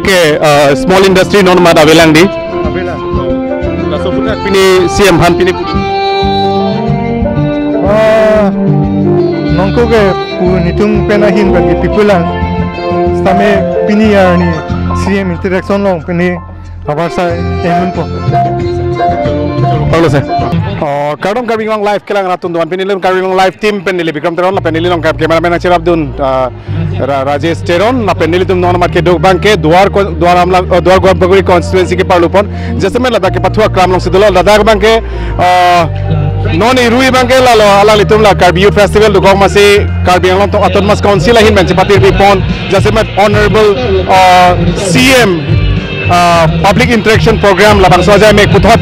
ke small industry non mat avelang di. Avelang. La so putar pini CM han pini. Nongko ke nitung penahin bagi pipulang. Stame pini ya ni CM interaction long pini abar sa emun po. Paulo se. Kadang karbing long live kelang ratun tuan penilun karbing long live team penili Bikram Teron la penili long cameraman Achir Abdun Rajesh Teron la penili tum non mat ke dog bank ke duar Baguri constituency ke parlupon जैसे मैं लद्दाख के पथुआ क्राम लोग से दुला लद्दाख bank के non irui bank ke la lo ala litum la Karbi Youth Festival du gong masih Karbi long to autonomous council la hin benci patir pipon जैसे मैं honorable CM public interaction program labang soja mek puthot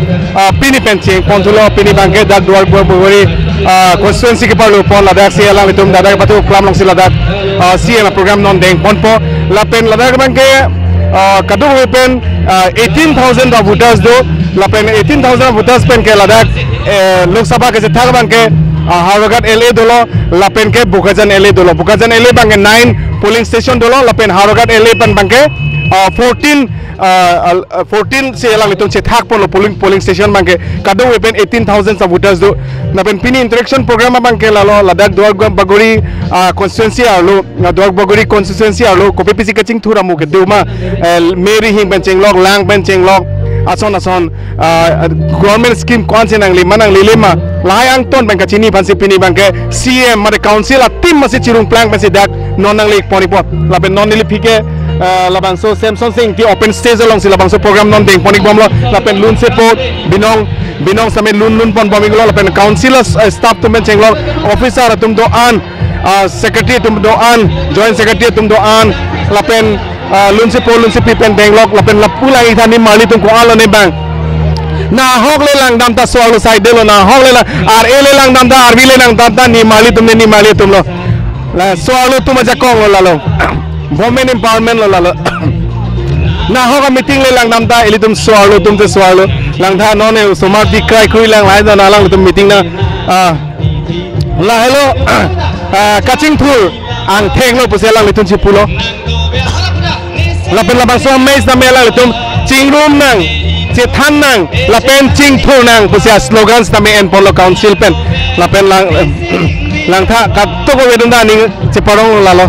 pini penching pontulo pini bangke dak duar bogori constituency ke parlo pon ladak si alang itum dadak patu klam long siladak CM program non deng ponpo lapen ladak bangke kadu pen 18,000 voters do lapen 18,000 voters pen ke ladak lok sabha ke thak bangke Harogat LA dolo lapen ke Bukajan LA dolo Bukajan LA bangke 9 polling station dolo lapen Harogat LA pen bangke 14 se elang litung se thak pon polling station bangke kadang wepen 18,000 voters do napen pini interaction program bangke lalo ladak duar bagori constituency arlo duar bagori constituency arlo kopi pisi kaching thura mu ke deuma meri hing bencheng log lang bencheng log ason government scheme kon se nang lima lai ang ton bangka chini pansi pini bangke CM mare council a tim masi chirung plan masi dak non nang lik poni pot lapen non nili phike labang so Samson Singh ki open stage along si labang so program non deng ponik bomlo lapen lun se pot binong same lun pon boming lo lapen council staff tum bencheng lo officer tum do an secretary tum do an joint secretary tum do an lapen lun se pipen deng lo lapen lapula ithani mali tum ko alo ne bang na hok le lang dam ta swalo side de lo na hok le lang le lang dam ta arbi le lang dam ta ni mali tum lo la swalo tum aja kong lo lalo women empowerment lo lalo na hoga meeting le lang namta elitum swalo tum te swalo lang tha no ne somar di krai khui lang lai na lang tum meeting na la hello kaching thur ang theng lo puse lang litum chipulo la pen la baso mes na mela litum chingrum nang che than nang la pen ching thur nang puse slogans na me en polo council pen la pen lang tha ka to ko wedunda ning che parong lalo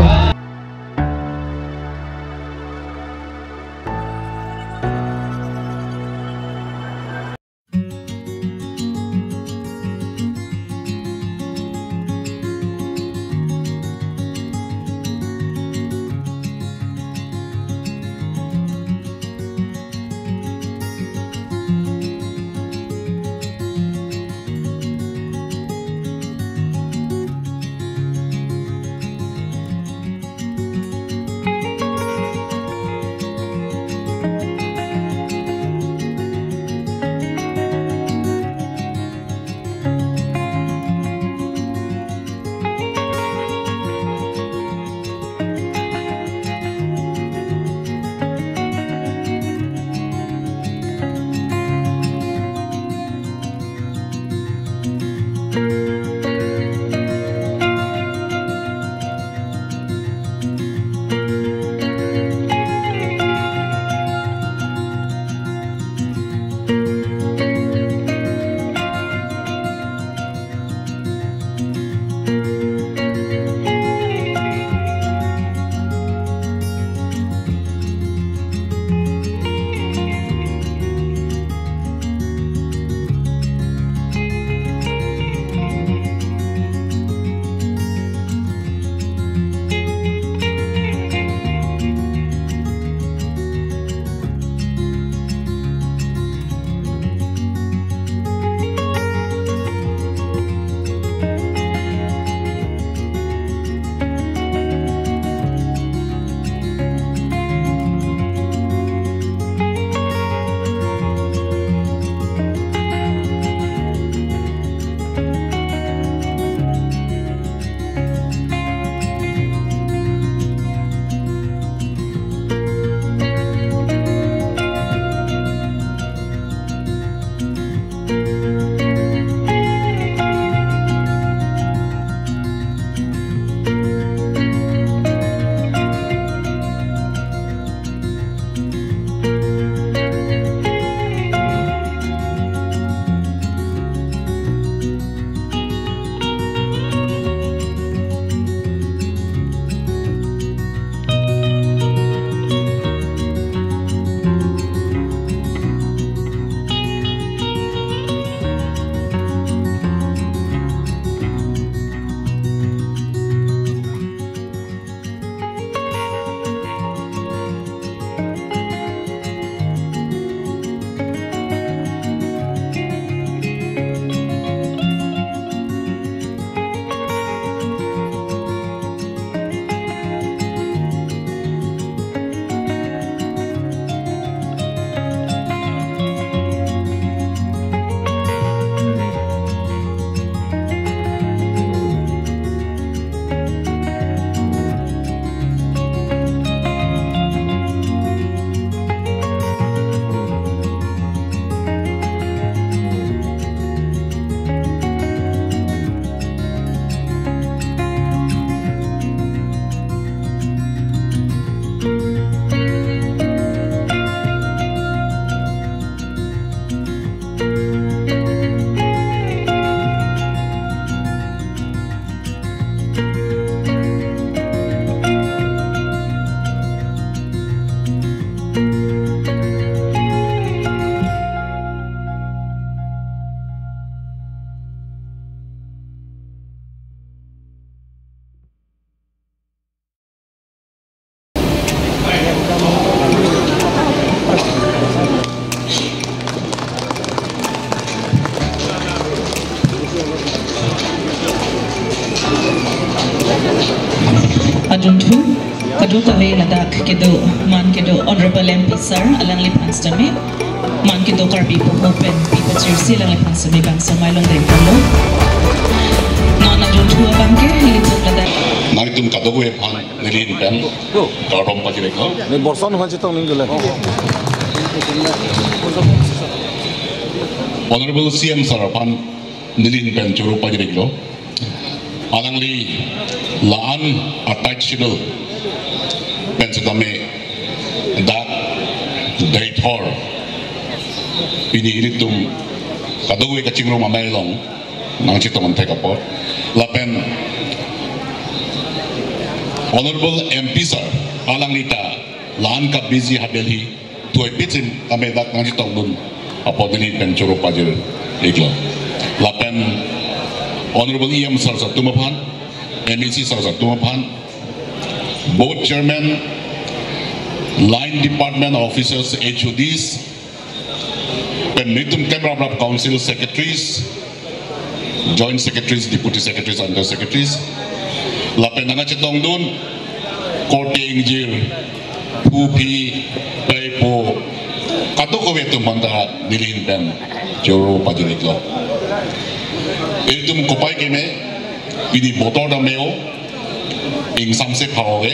duntu kadu kami ladak kedo man kedo honorable MP sir alang lipan stami man kedo karbi po open pipa chirsi alang lipan stami bang samay long day palo non na duntu bangke litung ladak nang tum kado gue pan nilin pen karom pa jire ko 네 borsan hanci tong ninggule. honorable CM sarapan nilin pen churu pa jire ko alang li laan attach sidol pen sedame dak daitor ini ilitum kado gue kacing rumah mailong nang citong ante kapor lapen honorable MP sir alang lita laan ka busy hadeli tuai pitsin kami dak nang citong dun apo dini pen churu pa jire iklo lapen honorable EM sir sa tumapan MEC sir sa tumapan both chairman line department officers HODs penitum camera council secretaries joint secretaries deputy secretaries under secretaries lapen nanga citong dun korte ingjir pupi paipo kato ko betum manda nilin pen joro pajiniklo itum kopai keme ini motor da meo ing samse pawe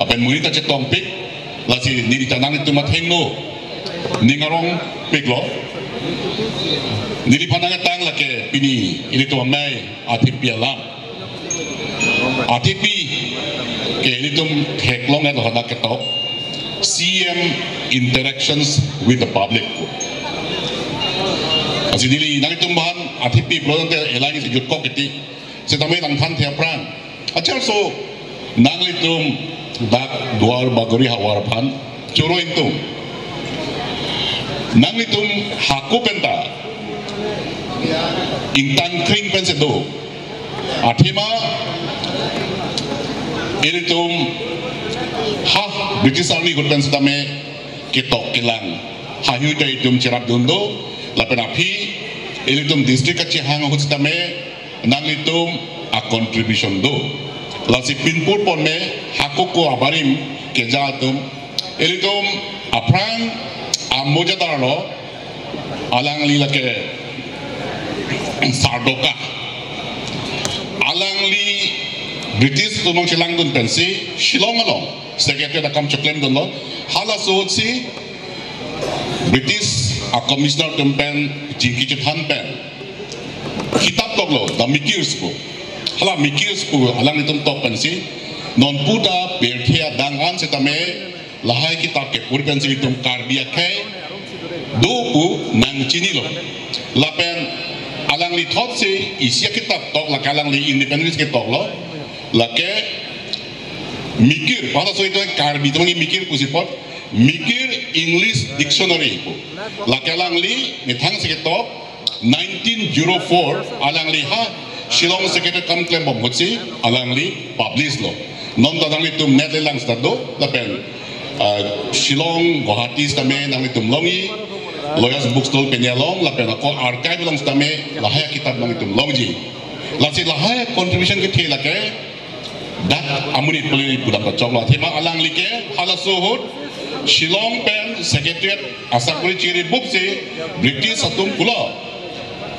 apen munita citong pik lasi nilita nang itu mathengno ningarong piklo nili pananga tang lake pini ini tu amai atipi alam atipi ke ini tu heklong atau hendak ketok CM interactions with the public asi nili nang itu bahan atipi belum ter elagi sejut kok kiti setamai nang tan tiapran acar so nang itu dak duar bagori hawarapan curo itu nang itu haku penta intan kring pensedo athima iritum ha British Army gut pensatame ketok kilang hayu ta itum cirap dundo lapenapi iritum district ka hang hutstame nang itum a contribution do lasi pinpur ponme hakuko abarim kejatum iritum aprang amoja darlo alang lilake sardoka alang li British tumong silang dun pensi Shillong along secretary nakam choklem dun lo hala sootsi British a commissioner tumpen jingki han pen kitab toglo the mikirs po hala mikirs po alang itum tok pensi non puta berthia dangan setame lahai kitab ke pur pensi itum karbia kai do pu nang chinilo lapen alang li thot se isya kitab tok la kalang li independence ke tok lo lake mikir pada so itu karbi tu ngi mikir kusipot mikir English dictionary po la kalang li ni thang se ke tok 1904 alang li ha Shillong secretary kam claim bom hotsi alang li publish lo non ta dang li tum net lang sta do lapen Shillong Guwahati stame nang itum longi lawyers bookstore penyalong lapen ako archive long stame lahaya kitab nang itum longji lasi lahaya contribution ke thela ke dak amuni puli pudam ka chokla thema alang like hala sohut Shillong pen secretariat asakuri chiri book se British atum pula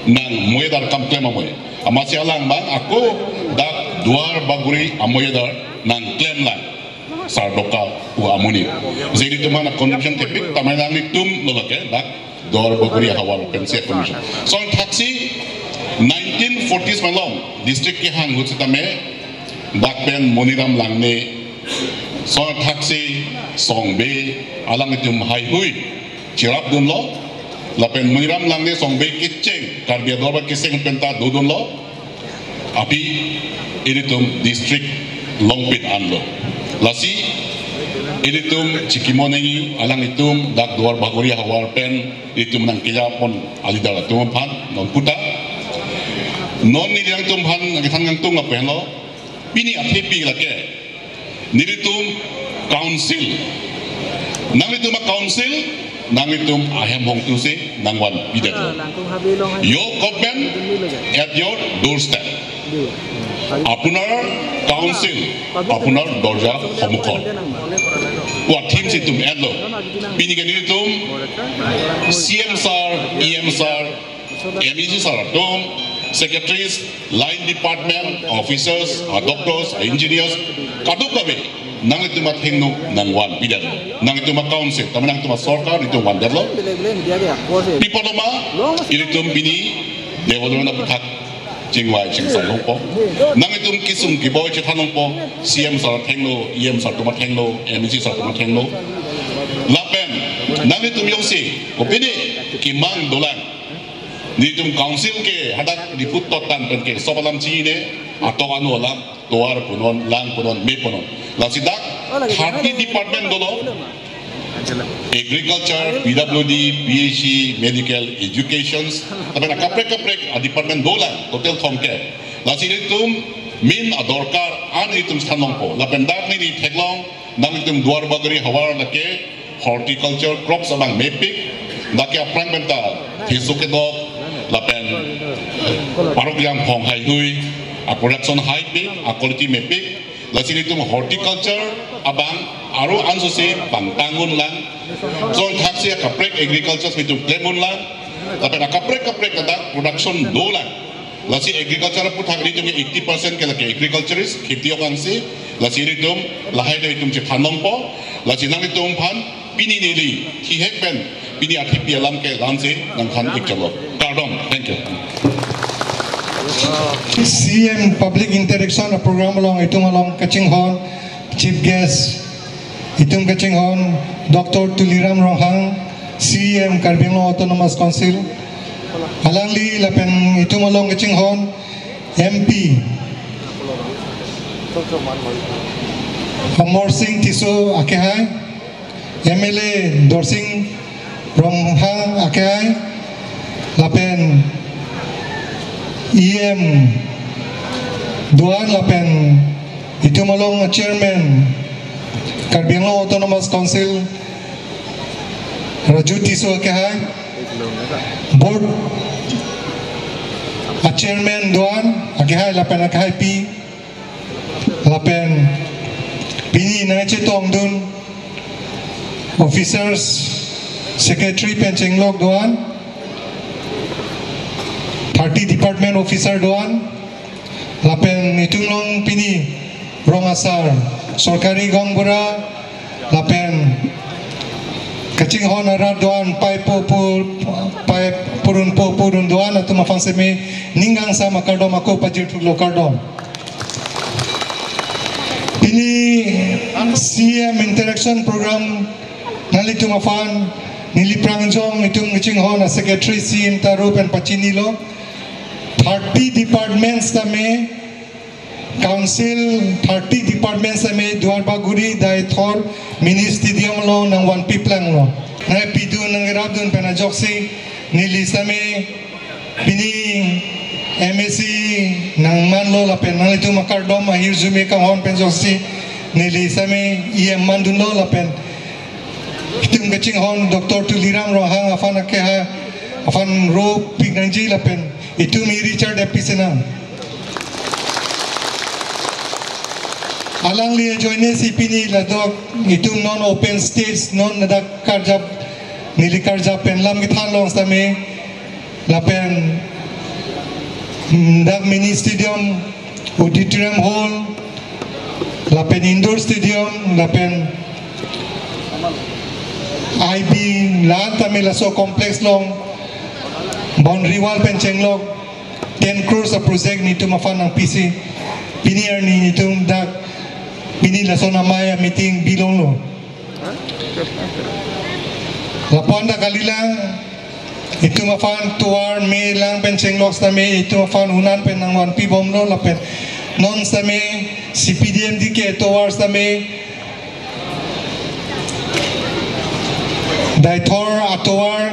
nang moedar kam claim amoy amasi alang bang aku dak duar baguri amoyedar nang claim lang sardoka u amuni jadi tu mana contribution tepik tamai nang tum lolake dak duar baguri hawal pensi contribution so taxi 1940s malong district ke hang hut tame dak pen moniram langne so taxi songbe alang itum hai hui cirap dun lo lapen moniram langne songbe kitcheng karbia dorba kiseng penta dudun lo api initum district longpit anlo lasi initum cikimonengi alang itum dak duar bagori hawar pen itum nang kaya pon alidala tum pan non puta non ni yang tum pan nang ngang tung apa lo pini athepi lake nilitum council nang itum council nang itum ahem hong tu se nang wan bidet lo your government at your doorstep আপোনাৰ কাউন্সিল আপোনাৰ দৰ্জা সন্মুখত ওয়া theme C তুম এডলো পিনি কে নিতুম CM sir EM sir এমইজি স্যার তুম secretaries line department officers doctors engineers kaduk kabe nang itu mat hingno nang wan bidan nang itu mat council taman nang itu mat sarkar itu wan delo pipodoma ilitum bini development of thak jingwai jingsai longpo nang itu kisum giboy chethanong po cm sar thengno em sar tumat thengno mec sar tumat thengno lapen nang itu myongsi kopini kimang dolan nitum council ke hadak diput totan pen ke sobalam chi ne atokan olam toar punon lang punon me punon la sidak 30 department dolo agriculture pwd phc medical education tapi na kaprek department dola total thomke la situm min adorkar an itum sthanong po la pendak ni theklong nang itum duar bagari hawar lake horticulture crops amang mepik dake aprang benta thisukedok lapen parok yang phong hai hui a production high big a quality me big la sini tum horticulture abang aro anso se pangtangun lang so thaksi kaprek agriculture mitum plemon lang lapen kaprek kada production do lang la si agriculture pu thakri tum 80% ke lake agriculturist kheti okang si la sini tum lahai dai tum che phanong po la sinang tum phan pini nili hi hekpen pini athi pialam ke lanse nang khan ikchalo thank you. CM public interaction program along itung along Kaching Hon chief guest itung Kaching Hon Dr. Tuliram Rohang CM Karbino Autonomous Council alangli lapen itung along Kaching Hon MP Amor Singh Tiso Akehai MLA Dorsing Rohang Akehai lapen EM Duan lapen itu malong chairman Karbino Autonomous Council Raju Tiso Akehai board chairman Duan Akehai lapen Akehai P lapen pini na chetong dun officers secretary Penchenglok Duan 30 department officer doan lapen itulong pini rongasar sorkari gongbura lapen Kaching Hon arat doan pai purun doan atau mafanseme ninggang sama kardom ako pajir tulo kardom ini CM interaction program nalitu mafan niliprangjong itung Kaching Hon secretary CM tarup and pachinilo 30 departments tame council 30 departments tame Duarbaguri Daithor mini stadium lo nang one piplang lo na pidu nang rabdun penajoksi nili same pini MSc nang manlo la penal itu makardom ahir zume ka hon penjoksi nili same EM mandun lo la pen itung Kaching Hon Dr. Tuliram Rohang afan akeha afan ro pinganji la pen itu mi Richard Episena alang liya joine si pini ladok itu non open stage non nadak karjab nili karjab penlam githan long same lapen dak mini stadium auditorium hall lapen indoor stadium lapen IB lan tame laso complex long boundary wall Penchenglok 10 crores a project nito mafan ng PC pinier ni itong dak pinila so na maya meeting bilong lo lapon da kalila ito mafan tuar me lang Penchenglok sa me ito mafan unan pen ng 1P bom lo lapen non sa me CPDMD ke tuar sa me Daithor atuar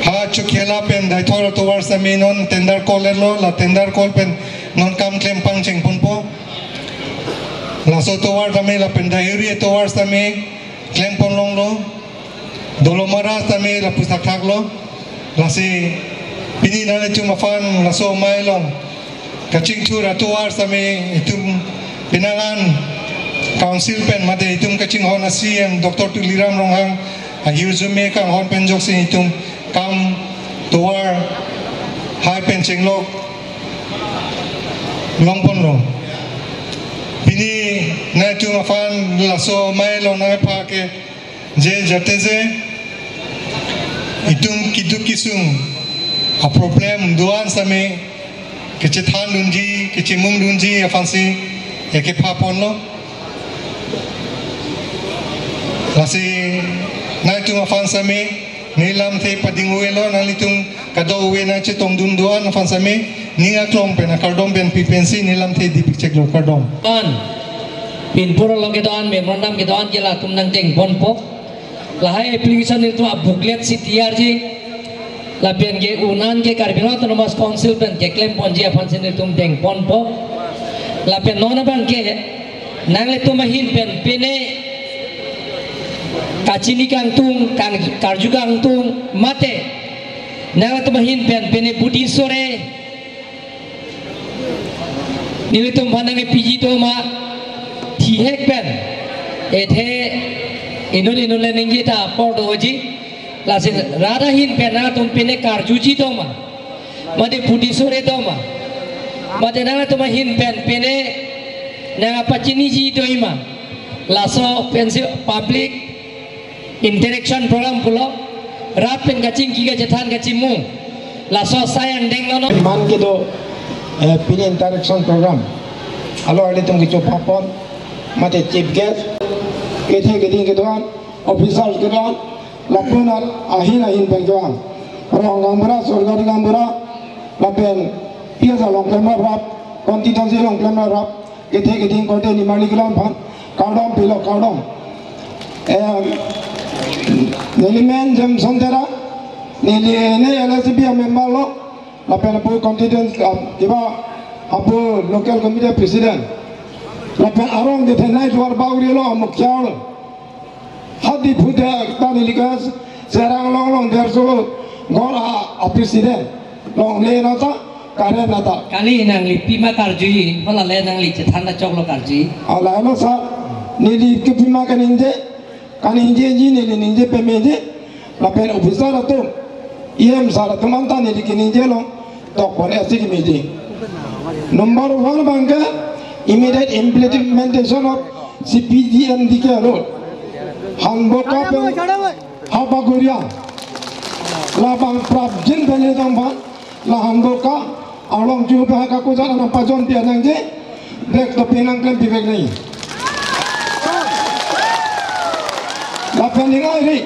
ha chukhela pen Daithor atuar sa me non tender call lo la tender call pen non kam klem pang cheng pun po la so tuar sa me la pen dairi atuar sa me klem pon long lo dolomara sa me la pusak thak lo la si Pini na itu mafan laso mailong kacing tu ratuar sami itu pinangan council pen made itu kacing hon CM Dr. Tuliram Ronghang ahiuzume kang hon penjok sin itu kam tuar hai pen chenglok longpon lo Pini na itu mafan laso mailong na pake je jateze itu kiduk kisung a problem duan same kece than dunji kece mung dunji afansi eke papon lo lasi na itu afan same nilam the padingwe lo na litung kado we na che tong dun duan afan same ninga klong pen kardom pen pipensi nilam the di picture lo kardom an pin puro lo ke doan me mondam ke doan ke la tum nang teng pon po lahai application itu a booklet si tiar ji lapian ke unan ke karbino autonomous council pen ke claim ponji apan sen tum deng pon po lapian nona ban ke nang le tum hin pen pene kacini kang tung kang karju kang tung mate nang le tum hin pen pene budi sore nile tum banang piji to ma thihek pen ethe inul nengji ta por doji lasin rada hin pena tum pene karjuji doma made budi sore doma made nana tum hin pene nanga pachini ji doima laso pensi public interaction program pulo rat pen gacing kiga jathan gacimu laso sayang denglono man ke do pin interaction program alo ale tum kicho papon mate chief guest kethe geding ke doan officers ke doan lapunan ahin pengjoan orang gambara sorgari gambara lapen piasa long klemar rap konstituensi long klemar rap gethe geding kote ni maligram phan kardom pilo kardom nelimen jam sondera neli ne LSP member lo lapen apu konstituensi diba apu local committee president lapen arong gethe nai juar bagri lo mukyal hadi puda tani likas serang long derso gora presiden long le nata kare nata kali nang lipi ma karji pala le nang li thanda choklo karji ala no sa nili kipima kaninje ji nili ninje pemeje la pen officer atum em sara tumanta nili kininje lo to kore asik meje number 1 bangga immediate implementation of CPGM dikero Hanboka pe haba guria la bang prabjin bene damba la hanboka along ju ba ka ko jana pa jon pia nang je break to pinang kan bibek nei la peninga ri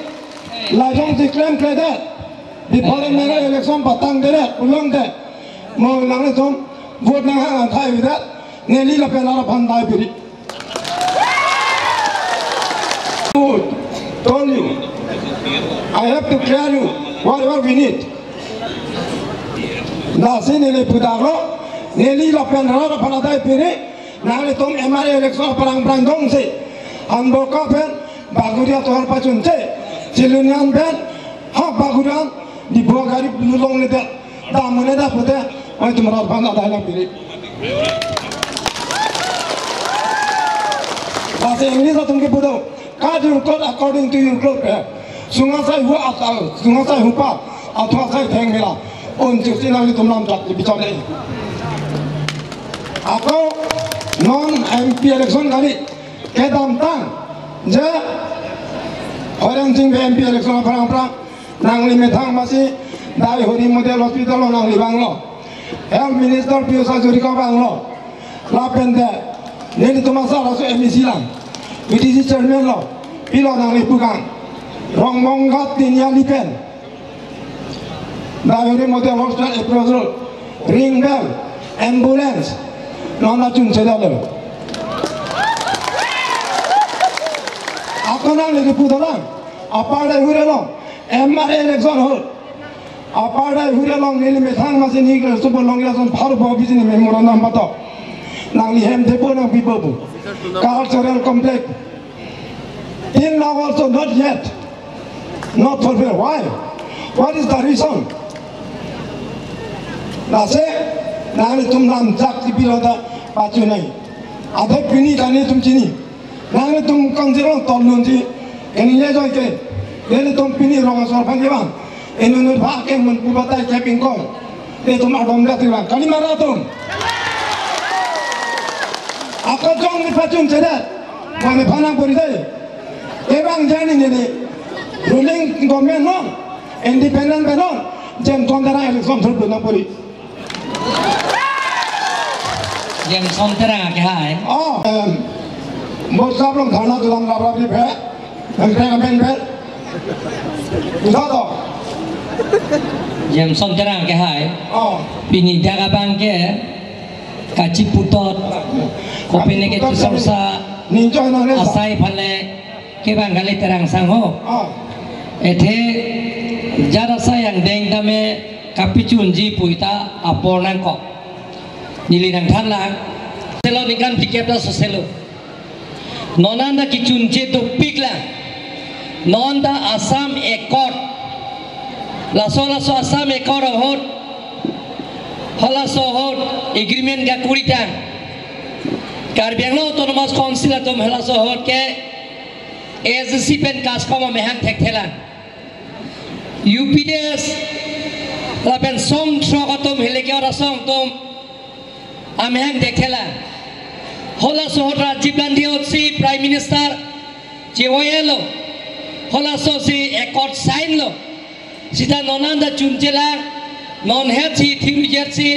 la jong ti claim krede before mera election patang dere ulong de mo lang le tom vote na ha thai widat neli la pela ra bandai piri told you, I have to clear you whatever we need. Nasi nili pudaglo, nili lapen rara panadai piri, nali tom MRA election perang dong si, hanboka pen baguria tohar pacun si, cilunian pen hak bagurian di bawah garip lulong nida, damune dah putih, oh itu merat panadai lang piri. Nasi English atum ke pudo. Card you got according to your group. Sungasai hu akal, sungasai hu pa, atau asai theng mila. Untuk sila itu nam tak bicara. Aku non MP election kali kedam tang, je orang sing MP election perang nang lima tang masih dari hari model hospital lo nang libang lo. Health Minister Pius Azurika bang lo. Lapen deh, ni itu masalah so emisi lang. BTC chairman lo, pilo nang lipukan, rong monggat tinia lipen, dari model hospital approval, ring bell, ambulance, nona cun sedalo. Aku nang lipukan, apa ada hurelong, MRA election hol, apa ada hurelong nili mesang masih ni kalau super long election baru bawa bisnis memorandum patok, nang lihem depo nang pipobu. Cultural complex. In now also not yet. Not fulfilled. Why? What is the reason? Nase nang tum nam jak ti piloda pacu nai. Ada pini kani tum cini. Nang tum kang jirong tolun ji. Kani ye joy ke. Ele tum pini rong asal panji bang. Enu nu bha ke mun kubata ke pingkong. Ele tum adom la ti bang. Kali mara tum. Aku jong ni pacun cedat. Mana panang pori saya. Ebang jani ni ruling government no, independent no. Jam kontara election thurdu na pori. Jam kontara ke hai? Oh, most of them thana tu dalam labra ni phe, angkring amen phe. Udah to. Jam kontara ke hai? Oh, Pini jaga bangke. Kaci putot, kopi ni kita sorsa, asai pale, kebang kali terang sangho. Ethe jara sayang deng dame kapi cunji puita apor nangko. Nili nang thanlang, selo nikan pikirda soselo. Nonanda ki cunji tu pikla, nonda Assam ekor, laso Assam ekor hot. Hala sohot agreement ga kuritan Karbi Anglong Autonomous Council atom hala sohot ke ASC pen kaskoma mehang thekthelan UPDS lapen song shok atom heleke ora song tom amehang thekthelan hala sohot Rajiv Gandhi otsi Prime Minister Jewoyelo hala so si accord sign lo sita nonanda chunchelang non head si thiru jet si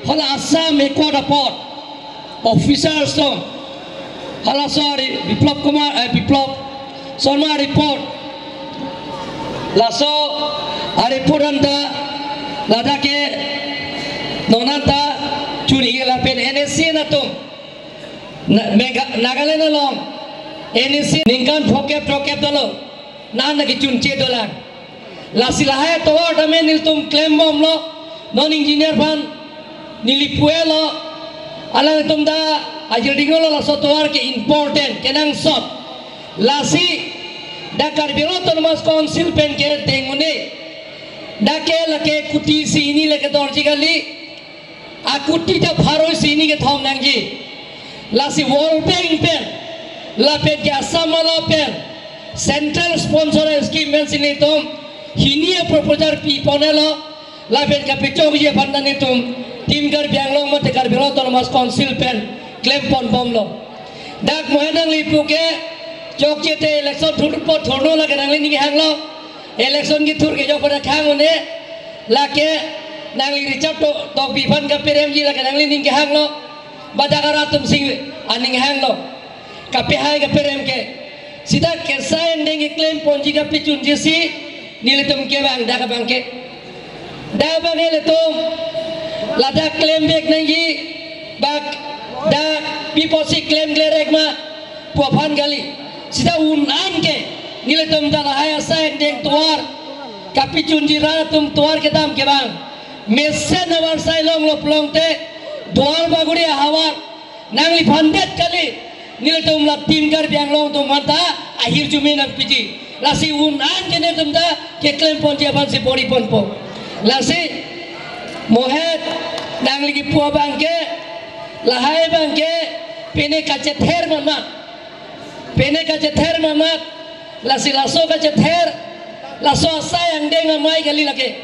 hala Assam ekor report officers to hala sorry Biplop Sharma report laso report anda ladake nonanta churi la pen NSC na tum Nagaland along NSC ningkan phokep dolo nanda ki chunche dolan Lasilahe toa dame nil tum claim bom lo non engineer ban nilipuelo ala tum da ajir dingolo la sotoar ke important kenang sot lasi da Karbi Anglong Autonomous Council pen ke tengune da ke lake kuti sini leke dorji gali akuti ta pharo sini ke thom nangji lasi World Bank pen la pen ke Assam la pen central sponsor scheme men sini tum Hini proposal pi ponelo laben kapitog ye bandane tum tim Karbi Anglong mate Karbi Anglong Autonomous Council pen claim pon bomlo dak mohedang lipuke chokchete election thurpo thorno lage nangli ningi hanglo election ki thur ke jo pada khangone lake nangli richard to biban ka perem ji lage nangli ningi hanglo badagara tum sing aning hanglo kape hai ka perem ke sida kesa ending claim ponji ka pichun jisi Nilitum ke bang dah bangke, dah bang nilitum, lada claim back nangi, bak dah piposi claim glerek ma, puapan gali, sida unan ke, nilitum dah lahaya saya deng tuar, kapi cunjira tum tuar ke dam ke bang, mesen awar saya long long te, tuar baguri awar, nangli pandet kali, nilitum la tim Karbi Anglong tum mata, akhir jumin nak piji. Lasi unan kene tumda ke claim pon jaban si bori pon po lasi mohet nang lagi puah bangke lahai bangke pene kace ther mamat lasi laso kace ther laso sayang deng mai gali lake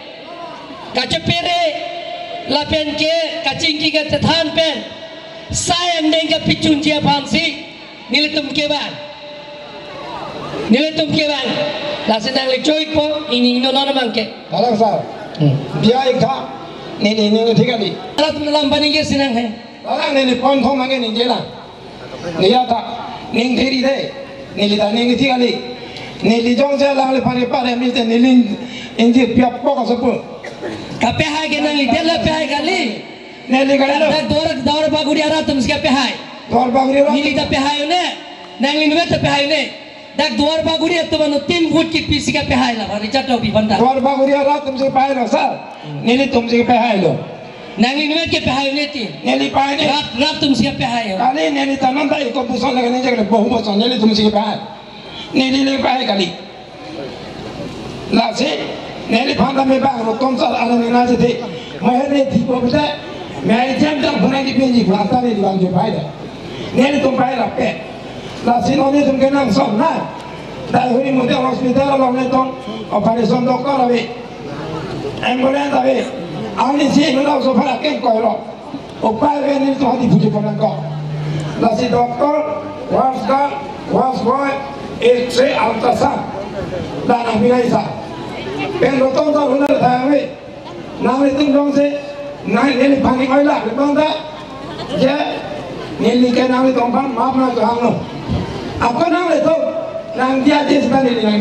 kace pere la pen ke kacingki ka than pen sayang deng ka pichun jaban si nilitum ke ban Nilitum ke bang, lasi nang lecoi po ini nona mangke. Alang sar, dia ikta, ni tiga ni. Alat dalam paning ke sinang hai. Alang ni pon thong mangi ni jela, ni ya ta, ni thiri de, ni lita ni tiga ni, ni lijong je lang le pani pare mi te ni lin inji piap pok asapu. Kape hai ke nang lita la pe hai kali. Ni liga ni. Dor baguri arat tum ske pe hai. Dor baguri arat. Ni lita pe hai ne, nang lin vet pe hai ne. Dak duar baguri atau mana 3 फुट की पीसी का पहाड़ ला भारी चट्टो भी बंदा दुआर बागुरी रात तुमसे पहाड़ ला सर नीली तुमसे पहाड़ लो नंगली नुवे के पहाड़ लेती नीली पहाड़ ने रात तुमसे पहाड़ हो काली नीली तनंदा एक बुसन लगे नहीं जगह बहु बसन नीली तुमसे पहाड़ नीली ले पहाड़ काली लासे नीली फांदा में बाग रो तुम सर आने ना जे थे mahirnya di bawah मैं जब तक बना के पेंजी खुलाता नहीं दिवांग जो भाई है नेल तुम भाई रखे लासिन होने तुम के नाम सब ना दाहुरी मुद्दे हॉस्पिटल लोग ने तुम ऑपरेशन डॉक्टर अभी एम्बुलेंस अभी आने से इन्होंने उसे भरा के कोई लो उपाय वे नहीं तो हाथी फुटे पड़ने को लासिन डॉक्टर वार्स बॉय एक्स-रे अल्ट्रासाउंड दाना मिलाई सा पेन रोतों तो हुनर था वे नाम तुम लोग से नाई नेली पानी कोई लाग लेकिन ता जे नेली के नाम ले तो हम माफ ना तो हम लोग आपका नाम ले तो नाम दिया जिस का नेली नाम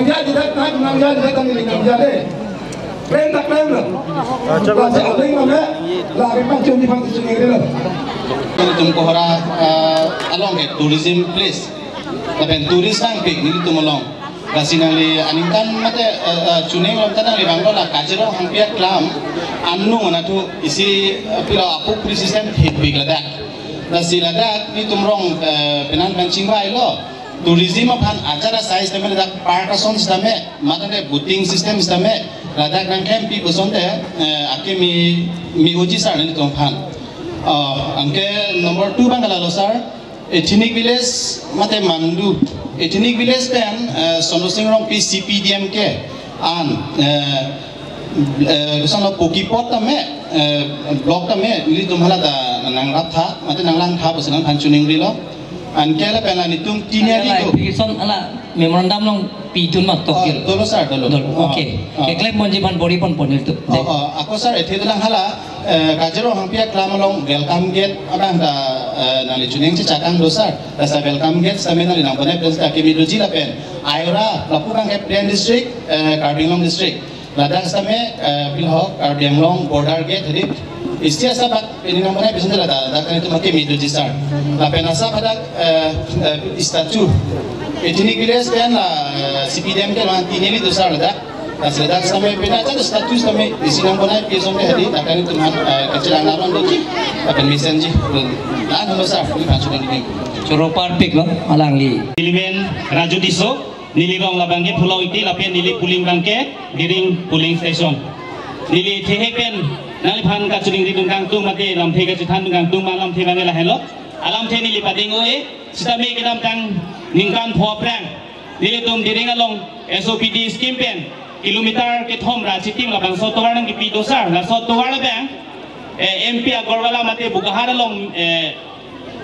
दिया जिधर नाम दिया जिधर नेली नाम दिया ले प्रेम तक प्रेम लो लासे अलिंग में लागे पंचों दी पंचों सुनेंगे लो तुमको हरा along ke tourism place tapi turis ang pik nili tumolong kasinali aningkan mate cuning lam tanang li banglola kajero hampir klam annu manatu isi pila apuk pri system hit big ladak nasi ladak ni tumrong penan benching bai lo tourism aphan acara size teme ladak parkason system matane booting system system ladak nang camp pi bosonte mi uji sar ni tumphan angke number 2 bangala lo sir ethnic village mate mandu ethnic village pen sonosingrong PCPDM ke an sono pokipot tame block tame li tumhala da nangrap tha mate nanglang tha bosan phanchuning ri lo an kela pena ni tum tineri to son ala memorandum long pitun mak tokil dolo sir dolo okay ekle monji ban bori pon ponil tu ako sir ethe dalang hala kajero hampia klamalong welcome gate abang da nali chuning ci cakang do sir rasa welcome gate samena li nampone president akimi doji la pen ayora lapukang ke plan district Karbinglong district ladak same bilhok Karbinglong border gate hadip istia sabat ini nampone president la da kan itu akimi doji sir la pen asa pada statue ethnic village pen la CPDM ke lan tineli do sir ladak Sedak sampai pena aja status sampai di sini nampone pison ke hadip akan itu kecilan naron doji akan misenji dan besar ini sudah ini Coropar pik lo alang li Nilimen Raju Diso Nilirong labangke pulau iti lapen nili puling bangke diring puling station nili theheken naliphan ka chuling ri dungkang tu mate lam thega chithan dungkang tu malam the bange la hello alam the nili pading oe sitame kedam tang ningkan phoprang nili tum diring along SOPD scheme pen kilometer ke thom ra chiting labang so towar nang ki pidosar la so towar bang MP Agorwala mate bukahar along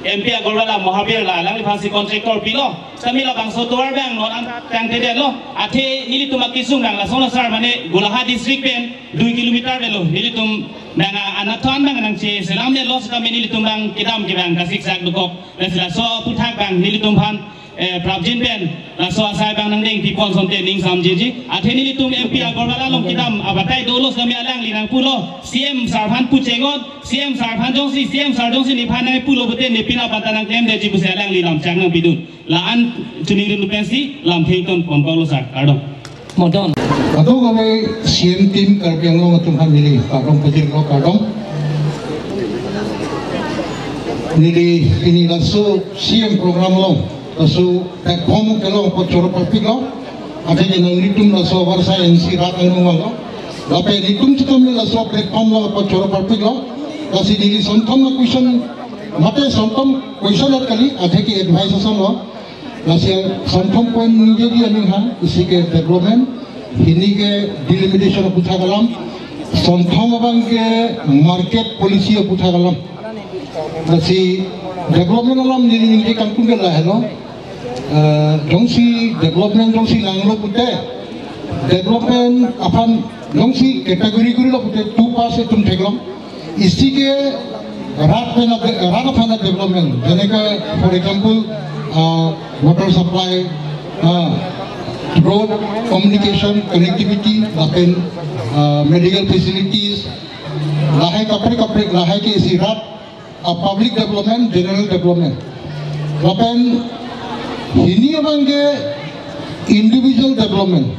MP Agorwala Mohabir la lang fancy contractor pilo samila bang sotuar bang non tang tede lo athe nilitum akisung lang la sona sar mane Gulaha district pen 2 kilometer belo nilitum banga anathon bang nang che selam ne lo sa nilitum bang kidam ki bang kasik sak dukok la so puthak bang nilitum phan Prabjin pen la so asai bang nang ding tipon sonte ning samjiji athe nilitum MP Agorwala long kidam abatai dolo sami alang linang pulo CM sarphan puchengot CM sarphan jongsi CM sarjongsi ni phanai pulo bute ni pina pantanang tem de jibu selang li lam chang nang bidun la an chunirin pensi lam theiton pompolo sar kardong modon Kado kami CM team Karbinglong atum hamili kardong pejir lo kardong nili ini lasu CM program long lasu platform kelong pocoro papik lo ada yang nitum lasu warsa NC ratang lo lape nitum citam le lasu platform lo pocoro papik lo lasi nili sontom na question mate sontom question at kali ada ki advice asan lo lasi sontom point nije di aning ha isi ke development ini ke delimitation putha kalam sontom abang ke market policy putha kalam lasi development alam nili nili kampung ke lah lo jongsi development jongsi langlo pute development apan jongsi kategori guri lo pute tu pas tum theglam isi ke rat pena development jeneka for example water supply road communication connectivity lapen medical facilities lahai kapre lahai ke isi rat public development general development lapen ini abang ke individual development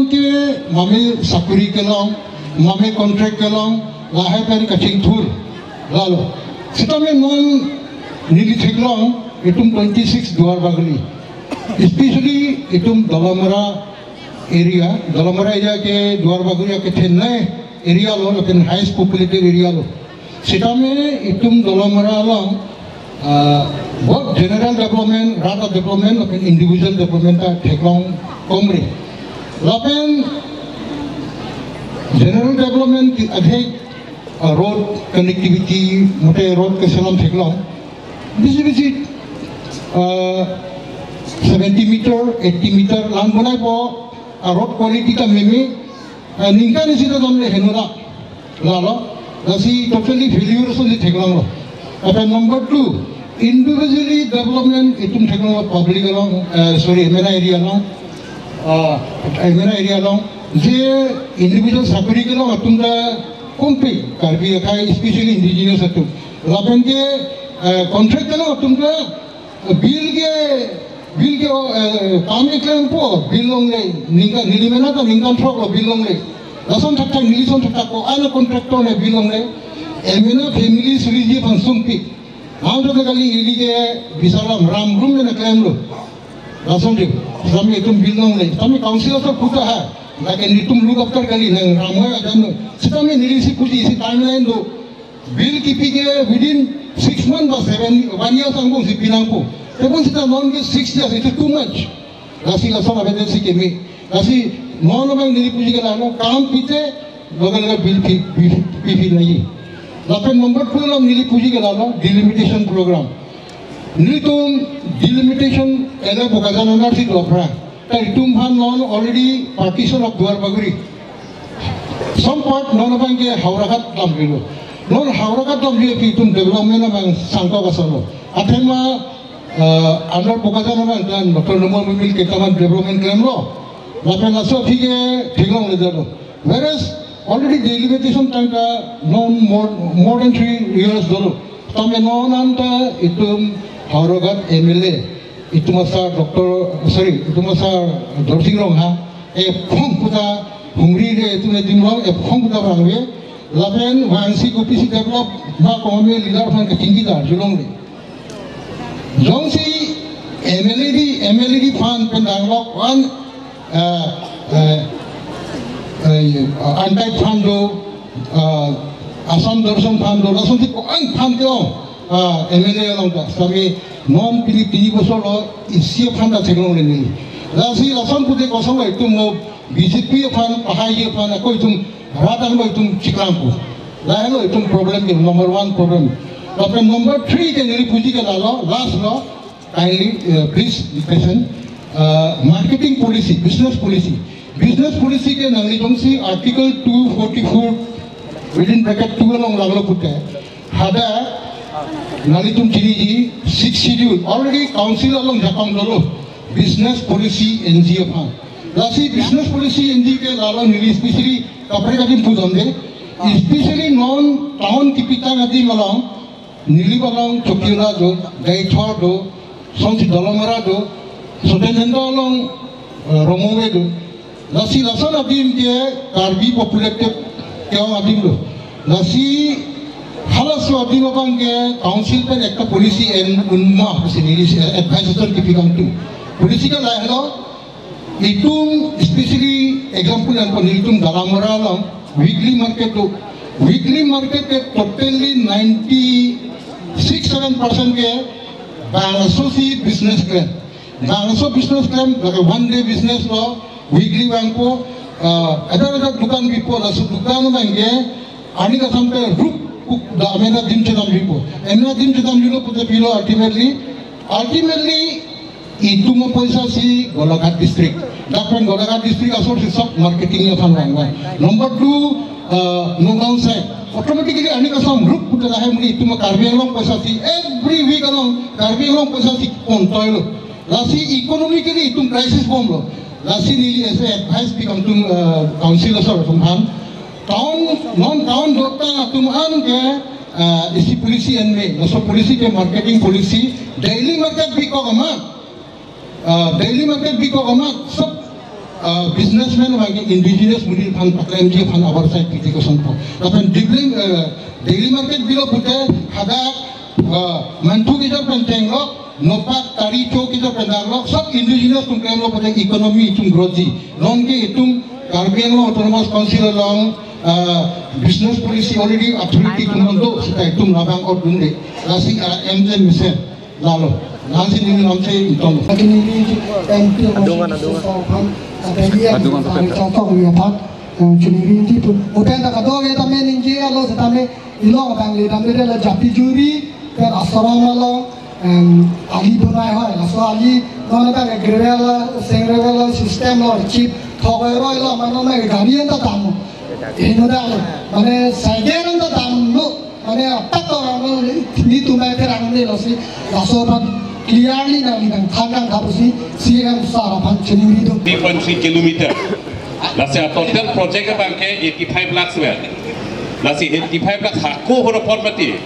ke mame sakuri ke long mame contract ke long lahai pen kaching thur lalo sitame non nili theklong itum 26 duar bagli especially itum dalamara area, Dalamara area ke Dwar Baguri ke Chennai area lo, lekin highest populated area lo. Sitame itum Dalamara long, both general development, rata development, lekin individual development ta theklong komre. Lekin general development adhe road connectivity, mote road ke salam theklong. Bisi 70 meter, 80 meter lang bunay po road quality ka meme ningka ni sita domle henura lalo dasi totally failure so di theklang lo. Number 2, individually development itum theklang public along mena area long je individual sakuri ke long atum da kompe karbi khai especially indigenous atum lapen ke contract na atum da bill ke kami claim po bilong le ningka nilimena ta ningkan trok lo bilong le lason thakta nilison thakta ko ana contractor le bilong le emena family suriji pansum pi naam to kali ili ke bisaram ram room le claim lo lason je sami tum bilong le sami council to puta ha lakin itum look after kali nang ramoy adan sitame nilisi puji isi timeline do bill kipi ke within 6 months or 1 year sangkong si pinangko. Tapi kita non ke 6 years itu too much. Lasi lasan evidence kami. Lasi non orang nilai puji ke lalu kam pite bagai bill pipi lagi. Lapan number 2 orang nilai puji ke lalu delimitation program. Nilai tu delimitation ada bukan anak si dokra. Tapi tumhan non already partition of Dwar Baguri. Some part non orang ke haurakat dalam bilu. Non haurakat dalam bilu itu development orang sangka kasar. Athema under Pokazan dan Dr. Nomor Mimil Ketaman development claim lo. Lapan aso thike thikong le. Whereas already delimitation time ka non more than 3 years dulu. Tame non anta itum haurakat MLA. Itu masa itu masa Dorsingrong ha. Phong puta hungri le itu ne dimrong phong puta bangwe. Lapen wangsi kopisi develop ma kome leader fan ketinggi dar julong le. Jongsi MLD fan pendanglok one anti fan do Assam Darshan fan do langsung di koan fan do MLD long ta kami non pilih 3 bosor lo isi fan da teglong le ni lasi lasan pute kosong itu mo BJP fan pahai fan aku itu rata lo itu ciklampu lah lo itu problem ke number 1 problem. Tapi number 3 ke nilai puji ke lalu last law kindly please listen marketing policy business policy ke nangli jongsi article 244 within bracket 2 long laglo putte hada nangli tum chiri 6 schedule already council along japang dolo business policy NGO fan lasi business policy NGO ke lalu nilai especially kapre kadim pudonde especially non town kipita ngadi malang nili balong chokira do gaithor do sonsi Dalamara do sotenendo along Romove do lasi lasan adim ke karbi populated kyo adim do lasi halas adim abang ke council pen ekta policy en unma sini advisor kipikam tu policy ka lahlo itum especially example an ponitum Dalamara along weekly market ke totally 96-7% ke Bangladesh business claim. Bangladesh business claim like one day business law weekly banko ada dukan bipo lasu dukan bange ani ka sampai rup da amena dim chedam bipo emna dim chedam julo pute pilo ultimately itu mo paisa si Golaghat district dapat Golaghat district asal si sub marketing nya fan bangwa. Number 2 Nonggaon side automatically ani ka sam rup pute lahe muni itu mo Karbi Anglong paisa si every week along Karbi Anglong paisa si kontoilo lasi economically itu crisis bomb lo lasi nili as advice become tum council asal tumhan town non town dokta tumhan ke isi polisi enme laso polisi ke marketing policy daily market biko gama सब businessman वाके indigenous मुझे फन पकड़ने जी fun our side पीती को संतो अपन daily market below पुटे हदा मंथु की जब पेंटेंग लो nopak tari cho kita pendarlo sab indigenous tum kemlo pada ekonomi tum growth non ke itum Karbiang lo autonomous council long business policy already authority tum untuk kita itum labang out dunde lasi MZ mission lalu nanti ini namanya itum ini adungan contoh ya pak curi itu pun open tak ada kita main ini lo setame ilo orang lihat mereka jadi juri ke asrama lo ali bunai hoy laso ali nona ka gravel sengrevel system lo chip thogero lo mano me gari anta damu eno da mane saigen anta damu mane apatto ro ni tu me terang ni lo si laso pat clearly na ni thang thapusi cm sara pan chini do 3.3 kilometer lasi total project bangke 85 lakhs we lasi 85 lakhs hakko horo formati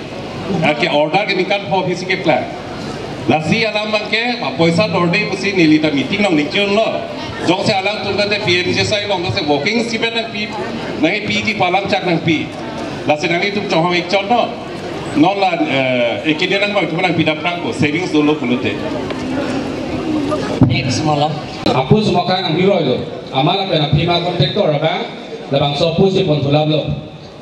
ke order ke nikan for physical plan lasi alam bangke paisa dorde pusi nilita meeting nong nikjon lo jong se alam tulga te PMJ sai long se walking siben nang pi nang pi palang chak nang pi lasi nang itu chong ek chon no non la ekide nang bang nang pi daprang ko savings dolo kunute next malam aku semua kan ang hero itu amala pena pima kontraktor apa labang so pusi pon tulab lo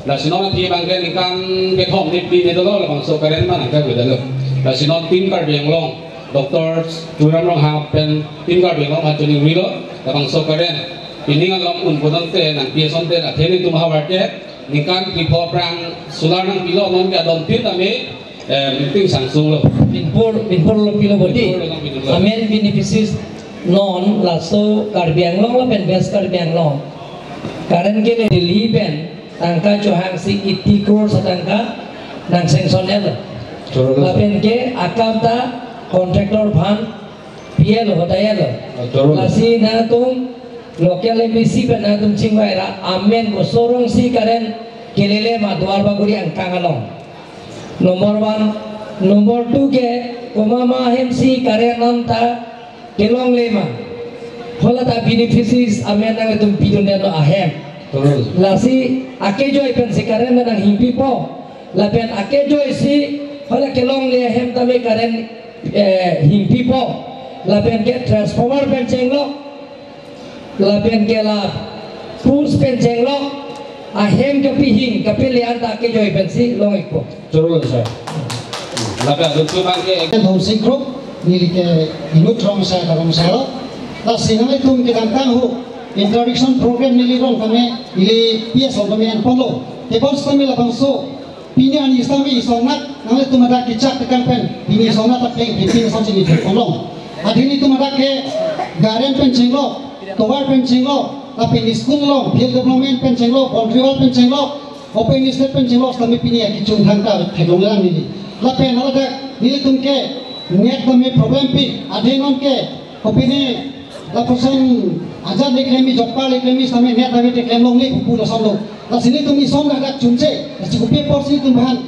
la sinon ti bangke nikan bethong ni pi ne do labang so karen man ka bedalo la sinon tim kar biang long doktor turam long ha pen tim kar biang long ha tuni rilo labang so karen pininga long un podon te nang pi son te la theni tum ha warte nikan ki pho prang sular nang pilo non ka don pi tame meeting sangsung lo pinpur lo pilo bodi amen beneficiaries non laso Karbiang long la pen best Karbiang long karen ke Delhi pen tangka johang si 80 crore tangka nang sanction el la pen ke akam ta contractor bhan PL hotai el lasi na tum local MBC pen na tum chingwai ra amen ko sorong si karen kelele ma dwar baguri angkang along number 1 number 2 ke komama MC karen nam ta kelong lema hola ta beneficiaries amen nang tum pidon no ahem lasi ake joy pen si karen nang himpi po la pen ake joy si hola kelong le ahem ta me karen himpi po la pen ke transformer pen chenglo la pen ke la pools pen chenglo ahem ke pihing ke pilihan ta ake joy pen si long iko turun sa la pen tu bangke housing group nilike inut rong sa lo la sinale tum ke tang hu introduction program nili rong kame ili PS kame an polo te bos kame la bangso pini an istami isonat nale tum ada kicak tekan pen ini isonat tak peng pini son sini kolong adini tum ada ke garen pen cenglo towar pen cenglo tapi di school lo field development pen cenglo control pen cenglo open state pen cenglo kami pini aki chung thangka thedonglang nili la pen ala nili tum ke net kami problem pi adenon ke opini la person azad leklemi jokpa leklemi sami net kami teklem long le upu la sondo la sini tumi som la chunche la cukup paper sini tum han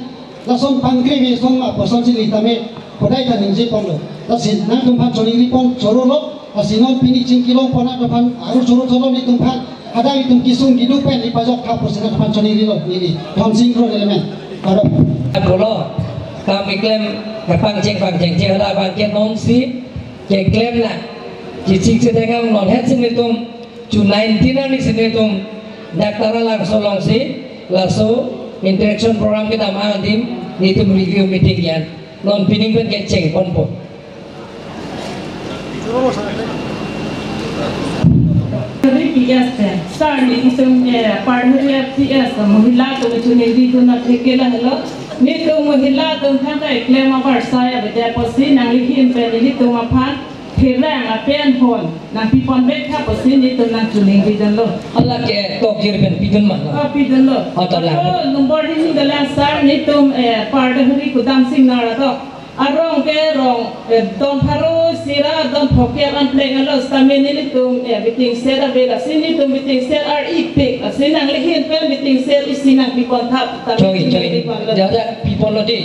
la som pangkre mi som ma person sini tame kodai ta ninje pondo la sin na tum han choni ri pon choro lo la sinon pini chingkilong pona ta pan aru choro choro ni tum han ada ni tum kisung gidu pen ni pajok ka person ta pan choni ri lo ni ton singro element aro agolo kami klaim pang ceng ada bangke non si ke klaim la cicik sedang non het sini tum ju 19 ni sini tum daktara langsung long si langsung interaction program kita mandim ni tum review meeting yan non pining pen ke ceng pon po Sar ni tum partner FCS महिला तो चुनेदी तो ना ठेकेला hello ni tu महिला तुम था का क्लेम अवर साया बजा पसी Nangli him pay ni tu माफान थेरang apen hon nang pipon bet ka pasi ni tu nang chuning di dan lo Allah ke to kir pen pidun man pidun lo nomor ni dalam sar ni tu partner kudam sing nara to arong ke rong don pharu sira don phokya an play alo stamina ni tu everything set up bela sini tu meeting set are epic asinang lihin pe meeting set isinang pipon thap join jada pipon lo di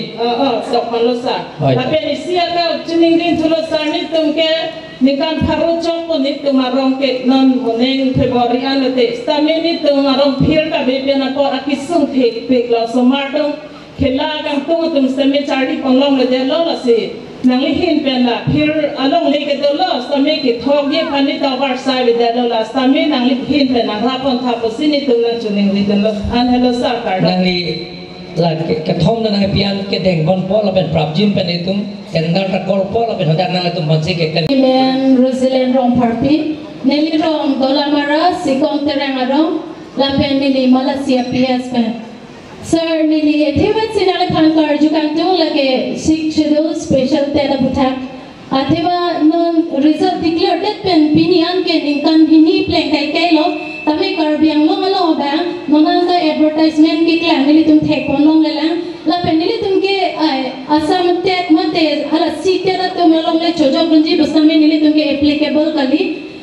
sok man lo sa tapi ni sia ka chuning din tulo sar ni tu ke nikan pharu chok po ni tu marong ke non honeng February an te stamina ni tu marong phir ka be na ko akisung thek pek lo so martong khela kang tung tum same chardi ponglong le de lo la se nang lihin pen la phir along le ke do lo sami ki thok ye phani ta war sai with that la sami nang lihin pen nang rapon tha po sini tu nang chuning ri dan lo an hello sir kar nang li la ke thom na pian ke deng bon po la ben prap jim pen itum ken dar ta kol po la ben hodak nang itum man ke kan men Rosalind rong parpi neli rong dolamara sikong terang arong la pen nili Malaysia PS pen Sir, nili etiwat sinali pankar jukantong lagi schedule special tera butak. Atiwa non result declared that pen pinian ke ningkan hini pleng kai lo. Tapi karbiang lo malo bang nonang ka advertisement ki klang nili tum thek pon long lelang. La pen nili tum ke asam tet mate hala si tera tum long le chojok runji basame nili tum ke applicable kali.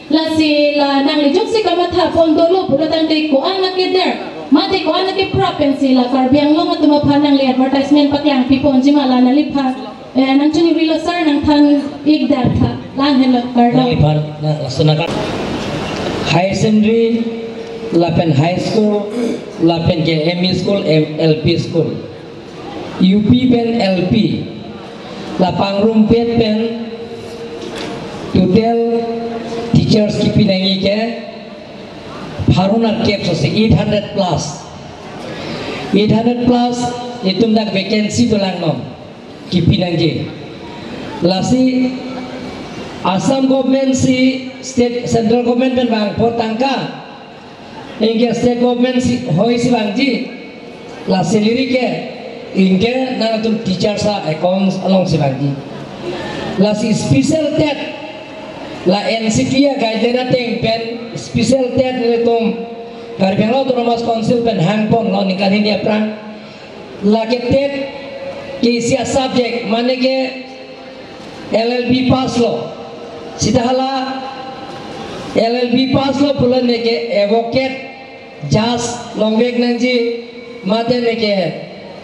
La si la nang li jok si kamatha pon dolo puratan kai ko anak ke der. Mati ko anak ke provinsi la karbiang lo matuma panang li advertisement paklang pipon jima la nali pa nang chuni rilo sar nang than ik dar tha lan hello kardo nali par sunaka high secondary la pen high school la pen ke ME school LP school UP pen LP la pangrum pen total teachers ki pinangi ke Harunar Caps ose 800 plus itu dak vacancy dolang nom kipinang je lasi Assam government si state central government ben bang potangka ingke state government si hoi si bang ji lasi liri ke ingke nang tum teacher sa accounts along si bang ji lasi special tet la NCT ya guideline teng pen special tet ni tum karbiang lo autonomous council pen hangpon lo nikan ini aprang la ke tet ke sia subject mane ke LLB pass lo sitahala LLB pass lo pulan ne ke advocate jas longwek nangji mate ne ke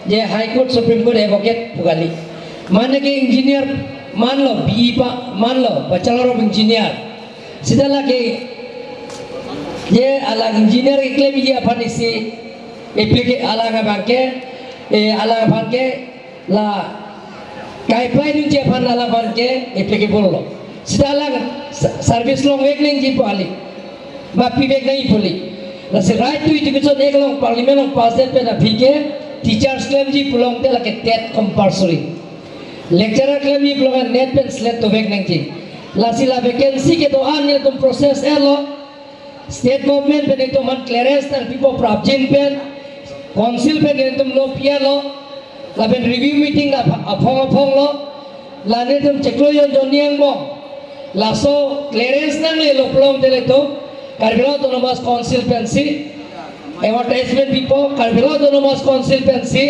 je high court supreme court advocate pugali mane ke engineer मान लो BE मान लो bachelor of engineer सीधा लगे ये अलग engineer के लिए भी ये अपन इसी एप्लीके अलग बांके अलग बांके ला काइपलाइन नीचे अपन अलग बांके एप्लीके बोलो सीधा अलग सर्विस लोग एक नहीं जी पाली बापी एक नहीं बोली लसे राइट टू एजुकेशन एक लोग पार्लियामेंट लोग पास पे ना भीगे टीचर्स क्लेम जी पुलों ते लगे टेट compulsory lecturer claim ni blogan net pen slate to back nang ji lasi la vacancy ke to an ni tum process elo state government pen to man clearance tan people prabjin pen council pen ni tum lo pia lo la pen review meeting la aphong lo la ni tum cheklo yon joniang mo la so clearance nang le lo plong de to Karbila autonomous council pen si advertisement people Karbila autonomous council pen si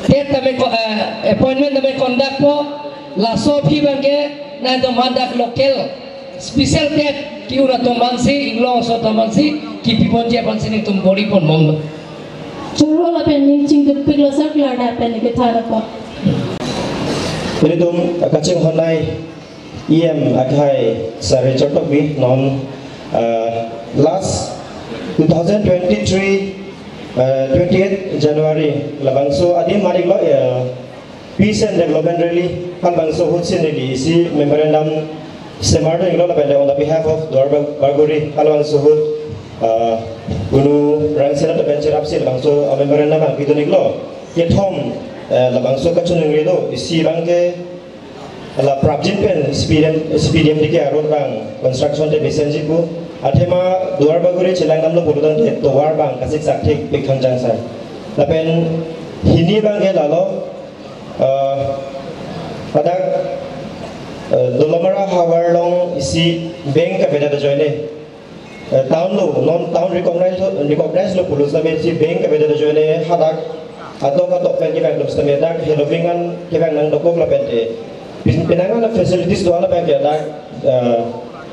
tet tame appointment tame conduct po la so phi bange na to mandak local special tet ki una to mansi inglo so to mansi ki pipon je pansi ni tum body pon mong churo la pen ning ching de piglo sak la da pen ke thara ko ini tum kaching honai em akhai sare chotok bi non last 2023 28 January labangso adi marik lo ya peace and development rally kan bangso hutsin rally isi memorandum semardo inglo la on the behalf of Dwar Bagori halbangso hut unu rangsena to bencher up sil bangso memorandum ang bidon inglo ye thom labangso kachun inglo isi bangke la prabjin pen SPDM dike arot bang construction de besenji ko athema Dwar Bagori chilangan lo pulutan de Dwar bang kasik sakthik bikhang jangsa lapen hini bang ge lalo pada dolomara hawar long isi bank ka beda joine town lo non town recognize lo pulus lamen si bank ka beda joine hadak atau ka tok pen ki bang lobsta medak helopingan ki bang nang dokok lapen de pinangan facilities doala bang ke dak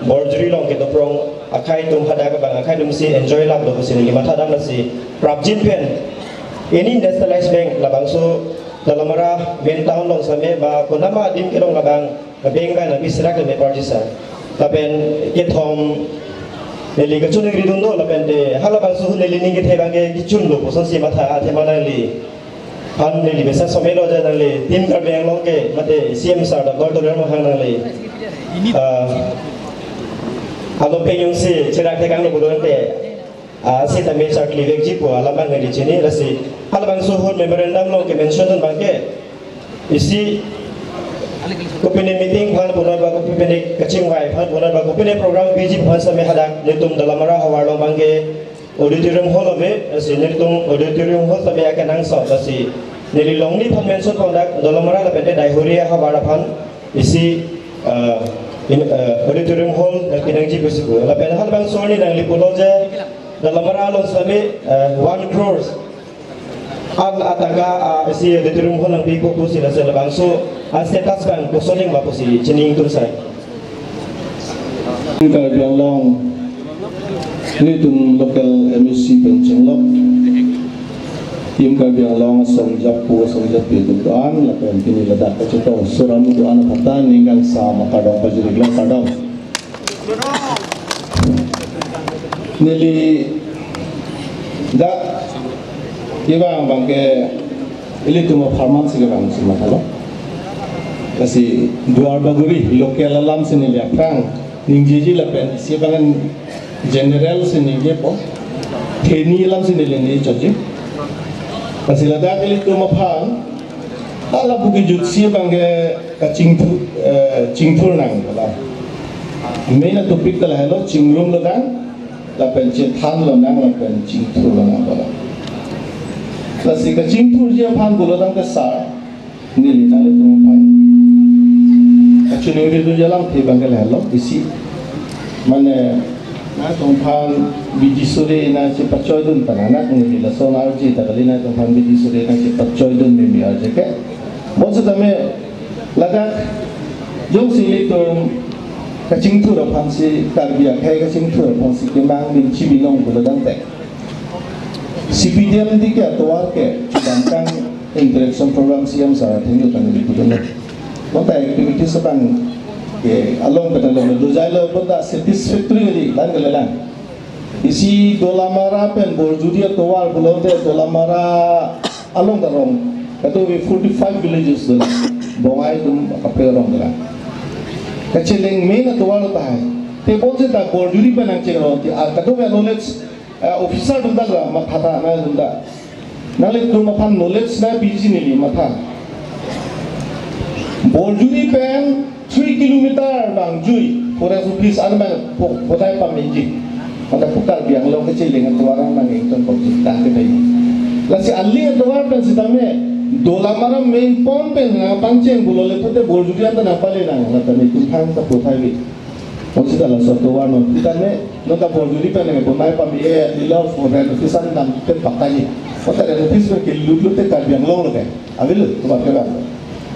borjuri long ke prong akai tum hada ka bang akai dum si enjoy lab do si lima thadam si prabjin pen ini nationalized bank labangso dalamara ben town long same ba konama dim ke long labang bank ba na bisrak le partisa tapen ke thom neli ga chun ri dun do lapen de halabangso neli ning ke thebang ke kichun lo poson si matha athema li pan ni biasa somelo aja nangli tim kami yang long ke mate CM sar da gol toler mahang nangli alo penyung si cerak tekan lo bulan te si tamil sar klivek jipo alaman ngali cini rasi alaman suhur memorandum long ke mention dan bangke isi kupini meeting pan bulan bagu kupini kacing wai pan bulan bagu kupini program biji pan sampai hadak netum dalam marah hawar long bangke auditorium hall ave rasi netum auditorium hall sampai akan nangsau rasi Nili long ni pan mention kondak dalam marah la pente daihuria hawar pan isi auditorium hall kinang ji besiku la pente hal bang soni nang lipulo je dalam marah lo sampai 1 crores al ataga isi auditorium hall nang biku ku sila sila bangso status bang kusoling ba si cening tursai kita bilang long ini tum local MSC pencenglok tim ka biang long songjap itu doan la pen kini ladak ka ceto suramu doan phatan ninggang sa makadong pajuri glang kadong nili da ibang bangke ili tuma farman sige bang sima halo kasi duar baguri local alam sini liapang ningjiji la pen sibangan general sini po theni alam sini leni choji kasi ladak ili tuma phang ala buki jutsi bangke cingthur nang kala main topik kala hello cingrum lo nang la pen than lo nang la pen cingthur lo nang kala kasi ka cingthur je phan bulo nang ka sar nili nale tuma phang achuni uri tu jalam thi bangke hello isi mane na tongpan biji sore na si pacoy dun pananak ni la sonar ji takali na tongpan biji sore na si pacoy dun mi ar je ke bonse tame ladak jong si litum kacing tu ro phansi karbia khai kacing tu ro phansi ke mang min chi binong buladang te CPDM di ke atwar ke bangkang interaction program siam sa thingu tan di budana bonta activity sabang ke along kadang-kadang dojailo benda satisfactory di lan gelalan isi dolamara pen borjudia towal bulote dolamara along darong katu 45 villages dola bongai tum kapelong dola kacheleng main towal ta hai te bonse ta borjudi penang chero ti ar katu knowledge officer dunda la mathata na dunda nale tum aphan knowledge na biji nili matha borjudi pen 3 kilometer bang jui forest office anman potai paminji mata pukal biang lo kecil dengan tuaran bang itu kok tak ke dai lasi alli tuar dan sitame dolamara main pom pen na pangcheng bulole pote borjudi anta na pale na la tane tumpang ta potai wi posida la so tuar no titane no ta borjudi pen ne potai pam e dilo forest office an nam te pakai potai office ke lulu te kal biang lo ke avil tuar ke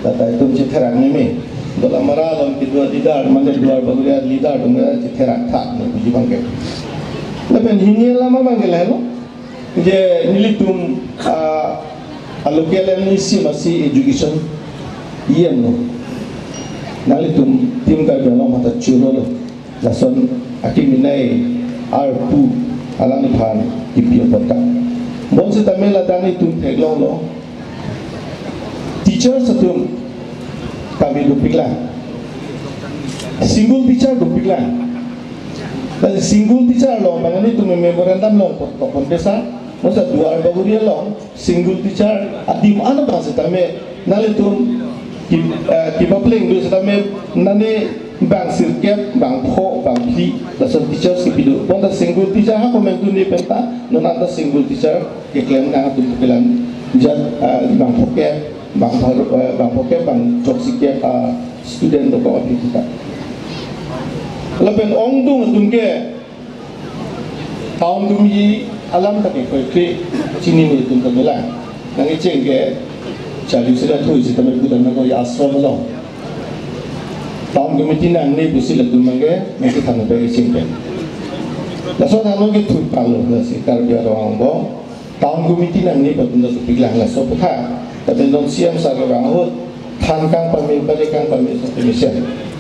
ba ta itu citerang ni me dalam maralam kedua lidar mana dua bagian lidar dengan citerak tak ni bangke. Lepas ini lama bangke lah, je nilitum alokal ni masih education iya no. Nalitum tim kau dalam mata culo lason akim minai arpu alam pan tipiu pota. Bonse tamela tani tum teglong lo. Teacher satum kami dupiklah single teacher dupiklah dan single teacher lo mangani tu memorandum lo pokon desa masa dua bagurian lo single teacher adim ana bahasa tame nale tu kipapling du tame nane bang sirkep bang pho bang pli lasan teacher sipidu ponda single teacher ha komentu ni penta nonata single teacher ke claim na tu pelan jan bang pokep bang pokok bang toksik student to kau kita. Lepas orang tu tungke tahun tu ni alam tak kek cini ni tungke belah. Nanti cengke cari sudah tu isi tapi kita nak kau asal belum. Tahun tu mesti nang ni busi letu mangke mesti tanah bagi cengke. Lalu tahun tu tu kalau nasi kerja orang bom tahun tu mesti nang ni betul betul pikirlah lalu petha. Tapi non siam sahaja bangun, thankang pamil balikan pamil satu mission.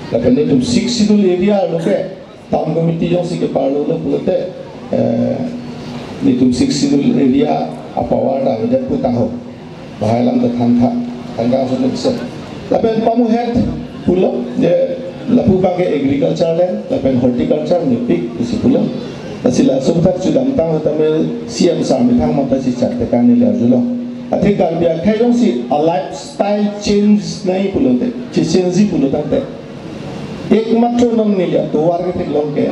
Tapi ni tu 6 itu area loke, tahun komiti yang sih keparlo lo pulote, ni tu 6 itu area apa warna ada pun tahu. bahaya lam tanggang sudah bisa. Lapen pamuhet pulau je lapu pakai agriculture land, lapen horticulture nipik isi pulau. Sila sebentar sudah mentang utama siam sampai tang mata si cat tekan ni lajulo. Atik kalau dia kayak si a lifestyle change naik pulau te, change pulau tante. एक मात्र नम निलिया तो वार के लोग के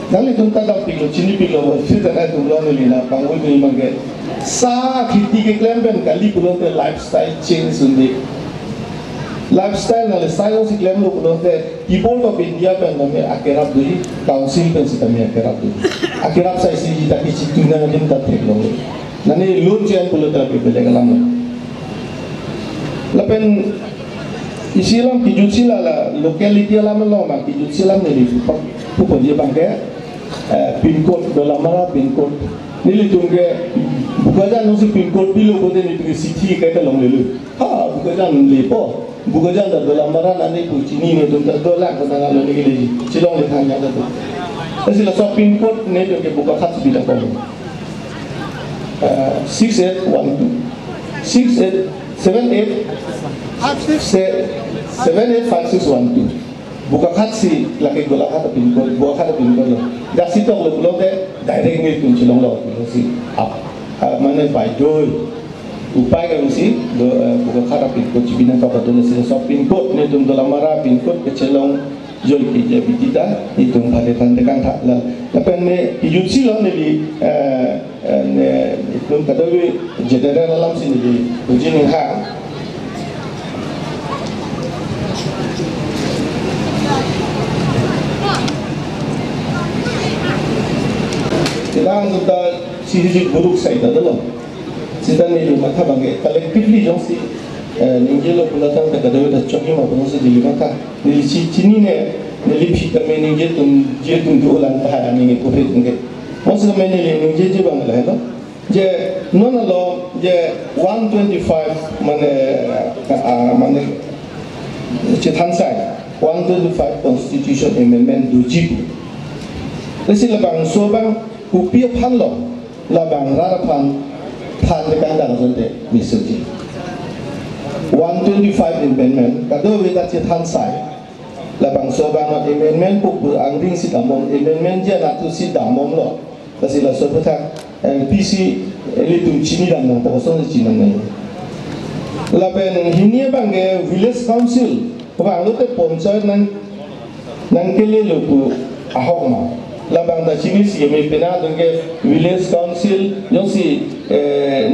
नाले तुम तक आप पिलो चिनी पिलो फिर तक तुम लोग ने लिया पांगुल नहीं मंगे सा खेती के क्लेम पेन कली पुलों पे लाइफस्टाइल चेंज सुनते लाइफस्टाइल नाले सायों से क्लेम लोग पुलों पे कीबोर्ड ऑफ इंडिया पे नमे अकेराब दुई काउंसिल पे से तमे अकेराब दुई अकेराब साइज से जिता की चितुना दिन तक थे लोग नाले लोग चैन पुलों तरफ पे बेलेगा लाम लपेन isilam kijusila la locality alam lo ma kijusila ni pupo dia bangke pin code dolamara pin code nili tungge bukajan nusi pin code bilo kode ni tu city kaita long lelu ha bukajan lepo bukajan da dolamara nani pucini ni tungta dola ko tanga lo ni gele silong le thanya da tu asila so pin code ne tungge buka khat bida ko 6812 785612 buka katsi laki gola kata pinkol buka kata pinkol dasi to lo de direct ni tun chilong lo si up mana by joy upai kan si buka kata pinkol cibina ka betul si so pinkol ni tun dola mara pinkol ke chilong joy ki je bitita itu pada tanda kan tak la tapi ne kijutsi lo ni ne itu kata we general alam sini di ujin ha Sedang kita sisi buruk saya adalah sedang ni rumah tha bangge collectively jong si ninjelo pulatang tak ada dah coki ma pun se di mata ni cini ne ni phi ka me ninje tum dolan ta ani ko phe nge mos me ni ninje je bang la ha je non lo je 125 mane che than sai 125 constitution amendment do ji lesi labang so bang upia panlo labang rarapan pan dekan dalam sonte misalnya 125 amendment kado kita cetan sai labang sobang amendment puk angring si damom amendment je natu si damom lo kasih so betang PC elitum cini dan nang pokosong cini nang laben hinia bangge village council bang lo te poncer nang kele lo pu ahok ma labang da chini si me pena dongge village council josi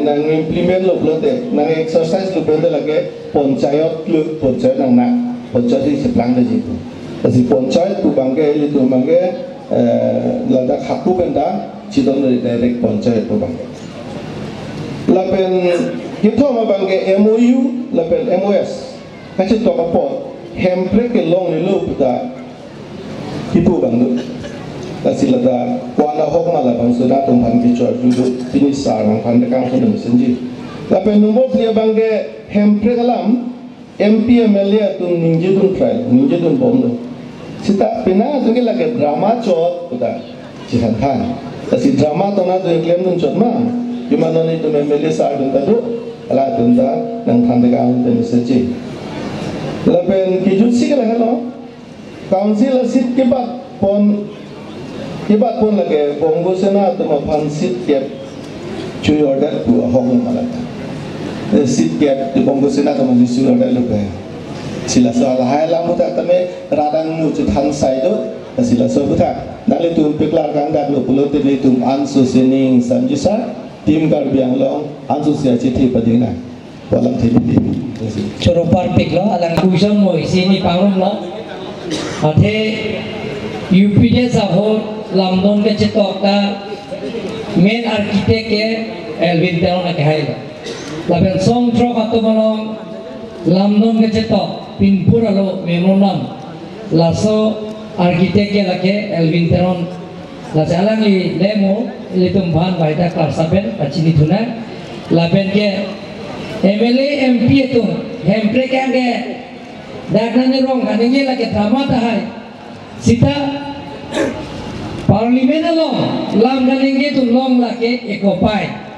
nang implement lo blote nang exercise lo blote lage panchayat lo panchayat nang na panchayat di seplang da jitu kasi panchayat ku bangge itu bangge lada hakku benda chidon dari direct panchayat ku bangge lapen kita ma bangge MOU lapen MOS kasi to kapot hempre ke long ni lo puta ibu bangdu kasi lada kuana hok mala bang sudah tumpan kicor duduk ini sarang pandekang sudah mesenji tapi nombor dia bangge hempre kalam MP MLA tum ninje tum trial ninje tum bom sita pina tu ke lagi drama cot udah cihantan kasi drama tu na tu klaim tum cot ma cuma nani tum MLA sar tum tadu ala tum ta nang pandekang tum mesenji lapen kijutsi kalau hello council sit kebat pon Ibat pun lagi Bongo Sena tu mapan sit gap cuy order tu hong malah. Sit gap tu Bongo Sena tu masih cuy order lupa. Sila soal hai lamu tak teme radang nu cetan sai tu sila soal buta. Nali tu peklar kanda lu pulau tu tu ansu sening samjisa tim kar biang long ansu sia citi padina. Walang tini. Coropar peklo alang kusam mo sini pangrum lo. Ate UPD sahor Lambon ke cetok ka main arsitek ke Elvin Teron ke hai laben song tro atau malong Lambon ke cetok pinpura lo memronam laso arsitek ke lake Elvin Teron la jalan li lemo li tumban baita karsaben pacini tuna laben ke MLA MP itu hempre ke age daknane rong anenge lake drama tahai sita Parlimen long, lam dan ingin tu long laki ekopai.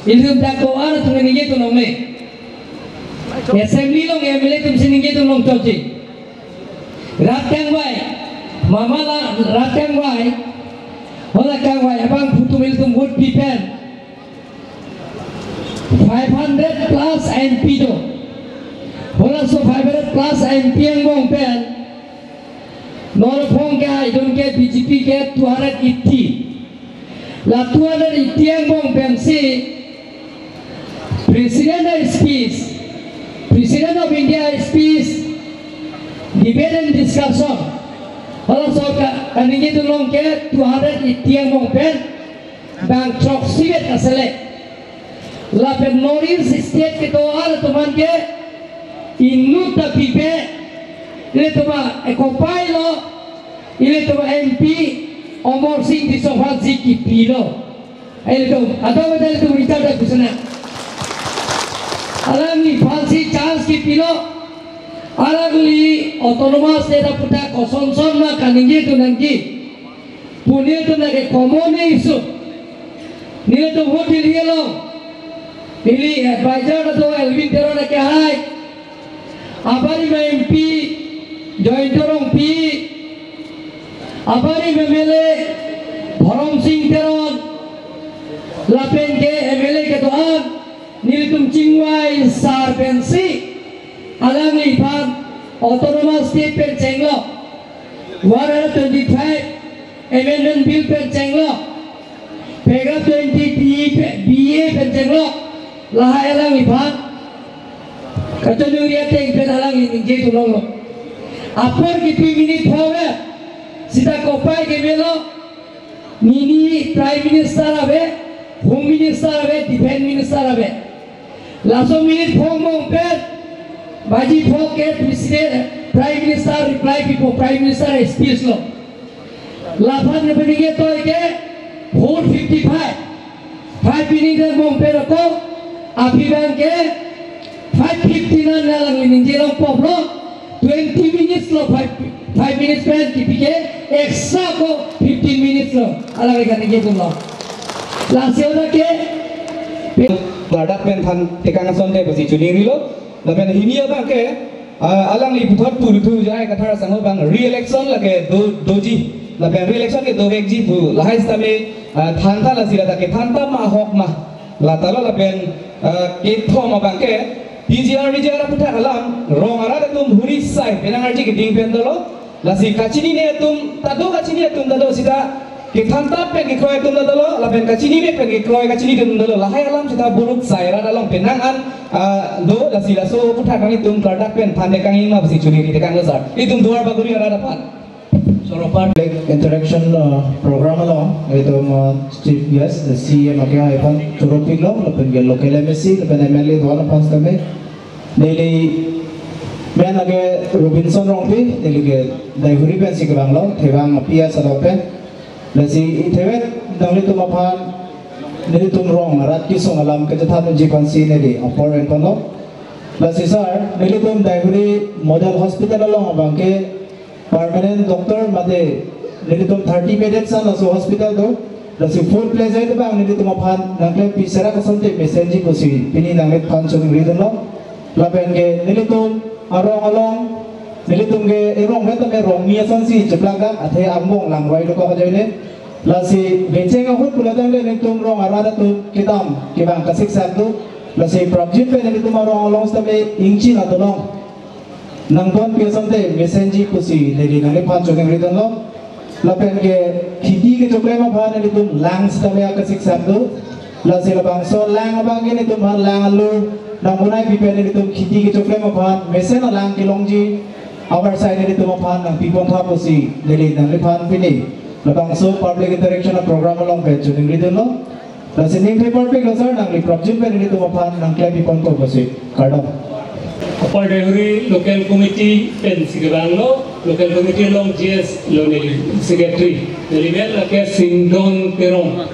Ilham tak kau ada tu ingin tu long ni. assembly long MLA tum siningge tum long cholchi rat kang wai mama la rat kang wai hola kang wai abang putumil tum would people 500 plus MP do hola so 500 plus MP ang bong pen Norphong ke idon ke BJP ke 280 la 280 ang bong pen si President speech President of India speech debate and discussion hola so kaningi tulong ke 280 ang bong pen bang chok siget asale la pen North state ke to al tuman ke inu ta pipe ile tuma ekopilo ile tuma MP Omar Singh di sofa ziki pilo ile tum atau betul itu berita dah kusana alami fancy chance ki pilo alagli autonomous state puta kosonson ma kaningi tu nanti punya tu nage common isu nile tu vote dilielo nili advisor tu Elvin Tero na ke hai abari में MP जॉइंटरों P abari में MLA भरम सिंह तेरोन लापेन के MLA के दोआन नीलतुम चिंगवाई सारपेंसी अलग लिफान ऑटोनोमस स्टेट पे चेंगलो 125 amendment bill पे चेंगलो paragraph 20 BA पे चेंगलो लहा अलग Lifan Kacau dia teng pedalang ini jadi tolong. Apor kita minit hawe, sida kopai ke melo, mini prime minister abe, home minister abe, defense minister abe. Laso minit phone per, baji phone ke president, prime minister reply people, prime minister speech lo. Lapan ne bani ke to ke 455, 5 minit phone per ko, api bang ke 5:59 na lang ninjilong poplo 20 minutes lo 5 minutes pen tipike extra ko 15 minutes lo alagay ka nige lo lasyo na ke gardak pen than tekana sonde basi chuni lo na pen hinia ba ke alang li puthot tu tu jai kathara sango bang re-election lage doji la pen re-election ke do vekji bu lahai stame thanta la sila ta ke thanta ma hok ma la talo la pen ke thoma bang ke PGR putar alam rong arada tum huri sai penangarji ke ding pendolo lasi kacini ne tum tado kacini tum tado sida ke thantap pe ke kroy tum tado la pen kacini me pe ke kroy kacini tum tado lahai alam sida buruk sai rada long penangan do lasi laso putar kami tum kardak pen thande kang ing ma basi chuni ri tekang sar itum duar baguri arada pan soropan interaction program lo itu chief guest the CM akya ipan turopik lo lepen gel local MSC lepen MLA dua pas kami Nili men lagi Robinson Rongpi nili ke daihuri pen si kebang lo tebang apia salopen lasi itewet dangli tu mapan nili tu rong rat kisong alam kejatan ujipan si nili apor pen lo lasi sar nili tu daihuri model hospital lo bangke permanent doctor made nili tu 30 minutes san lasu hospital do lasi full pleasure tu bang nili tu mapan nangkle pisara kasante mesenji kusi pini nangkle pan chung ridon lo lapen ke nilitum arong along nilitum ke erong beto ke rong mia sonsi jeplaga athe ambong langwai do ko jene lasi benceng ahut pulatang le nilitum rong arada tu kitam kibang kasik satu lasi project pe nilitum arong along stame ingchi na tolong nangton ke sonte mesenji kusi nili nang pan chokeng ridon lo lapen ke khiti ke chokle ma bha nilitum lang stame kasik satu lasi labang so lang abang ke nilitum lang alur namunai pipen ini tuh khiti ke coklat mapan mesen alang kilongji our side ini tuh mapan nang pipong kapusi jadi nang lipan pini lebang so public interaction program along page jadi gitu lo dan sini paper pig lo sir nang li project pen ini tuh mapan nang klep pipong kapusi kardom upar dari local committee pen sigabang lo local committee long GS lo nih secretary jadi biar lagi sindon perong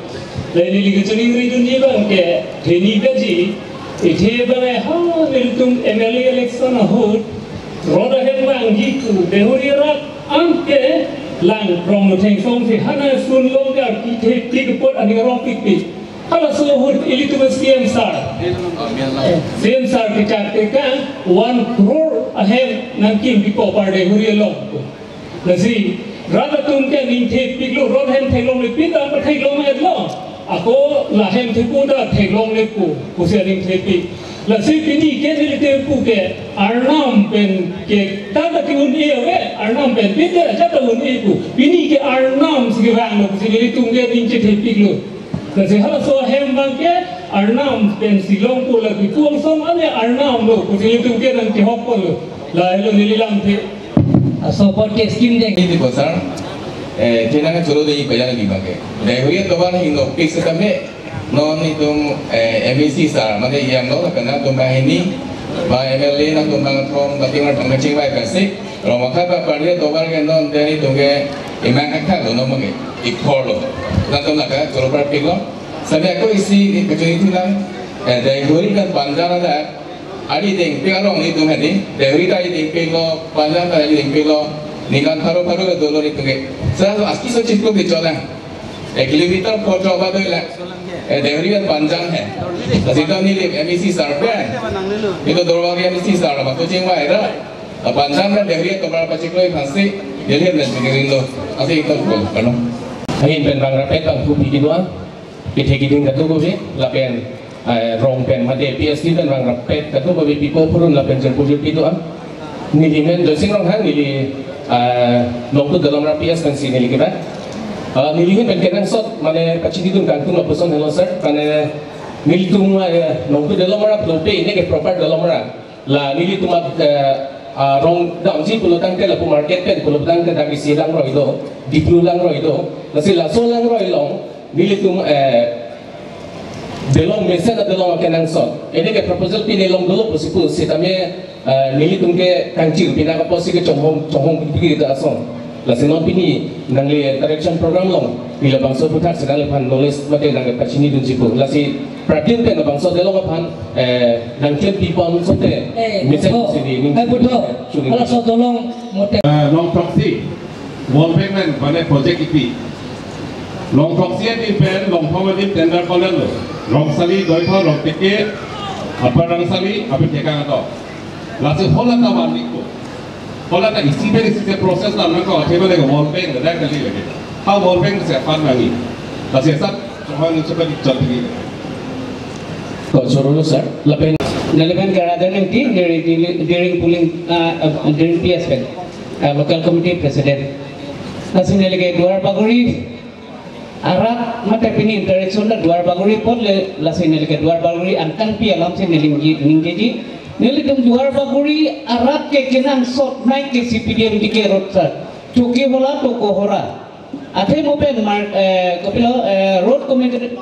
lain ini gitu nih dunia bang ke ini gaji Itu bagaimana hal nilitum MLA election ahut roda hebat gitu dehuri rat angke lang from the thing from the hana sun long gar kita tiga pot ani orang pikir Kalau suhud ili tu CM sar kita tekan 1 crore ahem nangkim di partai huri long. Nasi rada tun ke ningte piglo rod hem thelong le pita pa thelong le lo. Ako la hem thipuda thelong le ku kusia ningte pi. Nasi pini ke ni te ku ke arnam pen ke tada ki un ewe arnam pen pita jata un e ku pini ke arnam sigwang lo kusia tung ke ningte piglo. Nasi hala so hem bangke arnam pen silong ku lagi tuang som ane arnam lo kusia tung ke nang tihopol lo. La elo nililang te So podcast skim deng ini besar, jenengan curu dari bayar lima ke. Dari itu kan hingo fix kami non itu MBC sar, mana yang non karena tumbang ini, bah MLA nak tumbang from batingan pengecing baik kasih. Kalau makan partai tumbang kan non dari tunggu imang akal lo non mungkin ikor lo. Nanti nak curu partai lo. Sampai aku isi kecuali itu lah. Dari kan panjang ada. Adi ding pialong itu hadi, dari tadi ding pialo panjang tadi ding pialo, nikan paru-paru ke dulu itu ke. Saya aski so cikgu bicara, kilometer foto apa tu lah, dari kan panjang he. Tapi itu ni MBC sarpen, itu dua orang MBC sar, macam cingwa era, panjang kan dari itu berapa cikgu pasti, jadi kan sekian lo, asal itu pun, kan? Angin pen bang rapet bang kupi doang, kita giding katu kupi, lapen. Rong pen made PSD dan rang rapet katu babi pipo purun la pen jerpujur itu nili men dosing rong hang nili long tu dalam PS kan si nili kita nili pen kenang sot mane kacidi tu kan tu la person hello sir mane nili tu long tu dalam rap lope ini ke proper dalam rap la nili tu mat rong dam si pulutan ke la pu market pen pulutan ke dari silang ro itu di pulang ro itu nasi la solang ro ilong nili tu delong mesen atau delong kenang sot. Ini ke proposal pini long dulu positif. Sitamnya nili tungke kancil pina kaposi ke conghong pikir itu asong. Lasinon pini nangli direction program long. Bila bangsa putar sedang lepan knowledge mati nangli pacini dun cipu. Lasi perhatian kan bangsa delong apan nangkil pipon sote. Mesen sini. Betul. Kalau so tolong motel. Long proxy, wall payment pada project itu. Long proxy ni pen long power ni tender kolen lo. Long sali doi pha long tiket apa rang sali apa teka atau lalu hola tawan itu hola tak isi beri isi proses lah mereka table lagi wall bank dah kali lagi how wall bank siapa lagi lalu siapa orang cepat jadi kau suruh sir lepen nalaman kerana nanti during polling during PSP local committee president nasi nilai dua baguri Arab mata pini interaction la duar baguri pun la sin nilai duar baguri angkan pi alam sin nilai tum duar baguri Arab ke kenang sot naik ke CPDM di ke road sir cuki bola to kohora ate mopen kopilo road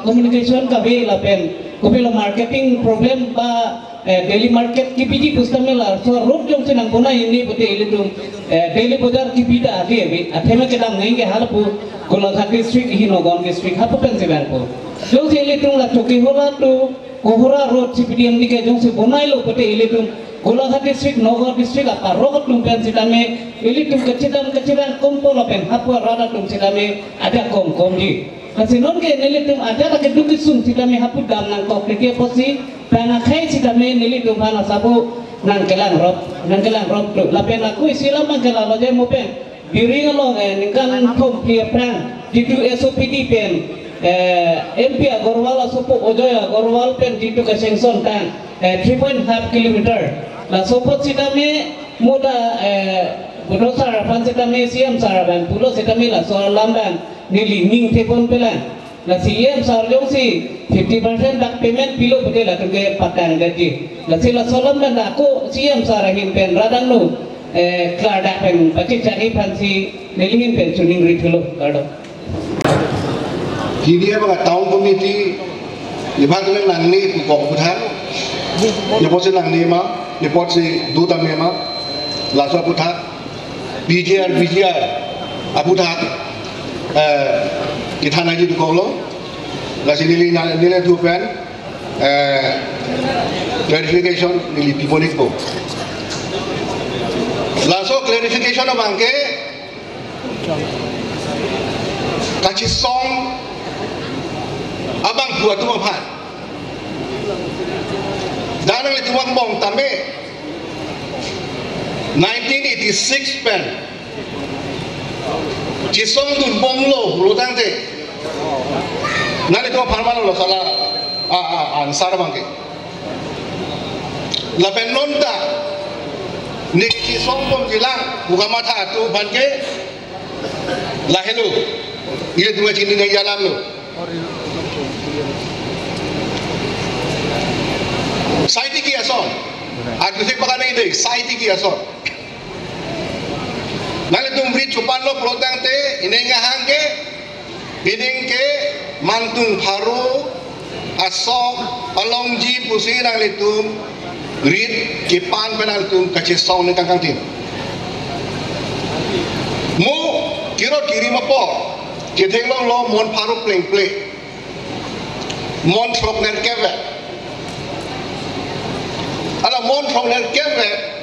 communication ka be la pen kopilo marketing problem ba daily market kipiji kustamela so road jong senang puna ini bote ilitum daily bazar kipida ade ate me kedam ngai ke halapu Golaghat district Hinogon district hapu pensiban po jong se ilitum la choki hola to kohora road CPDM dike jong se bonai lo bote ilitum Golaghat district Nogor district apa rogot tum pensitame ilitum kecidan kompo la pen hapu rada tum sitame ada kom ji kasi non ke nilitum ada la ke dukisun sitame hapu dam nang kok ke posi Pana kai si kami nili tu mana sabu nang kelang rob tu. Lapen aku isilah mangkelang loje mopen. Diri ngalong ningkan kom kia prang. Jitu SOPD pen. MP Agorwal sopo ojoya Agorwal pen jitu kesengson tan 3.5 kilometer. La sopo si kami muda budo sarapan si kami siam sarapan pulo si kami la soal lamban nili ning tepon pelan. La CM sarjong si 50% dak payment pilo betul lah kerja pakai gaji. La sila solam dan aku CM sarahin pen radang nu klar dak pen pasti cari pansi nelihin pen suning ritulo kado. Kini apa tahun komiti lepas tu nang ni kok putar. Lepas tu nang ni mah, lepas tu dua tahun mah, langsung putar. BJR aku putar. Kita nak jadi kalau, lasi nilai tu pen, clarification nilai piponik po. Laso clarification apa angke? Kaci song abang buat tu apa? Dan yang itu mong tame 1986 pen. Cisong tu bong lo, lutang te. Nanti tu apa lo salah ansar bangke. Lapen nonta, ni cisong bong jilang, bukan mata tu bangke. Lahelu, ini tu macam ni yang jalan lo. Saya tiki asal, aku cek pakai ni, saya tiki asal. Nanti tu beri cupan lo pelotang te, ini ngahang ke, ini ke mantung paru, asok, alongji pusing nanti tu, rit kipan penal tu kacau song ni kangkang tim. Mu kira kiri apa? Kita long lo mon paru pleng, mon trok ner kevet. Ada mon trok ner kevet.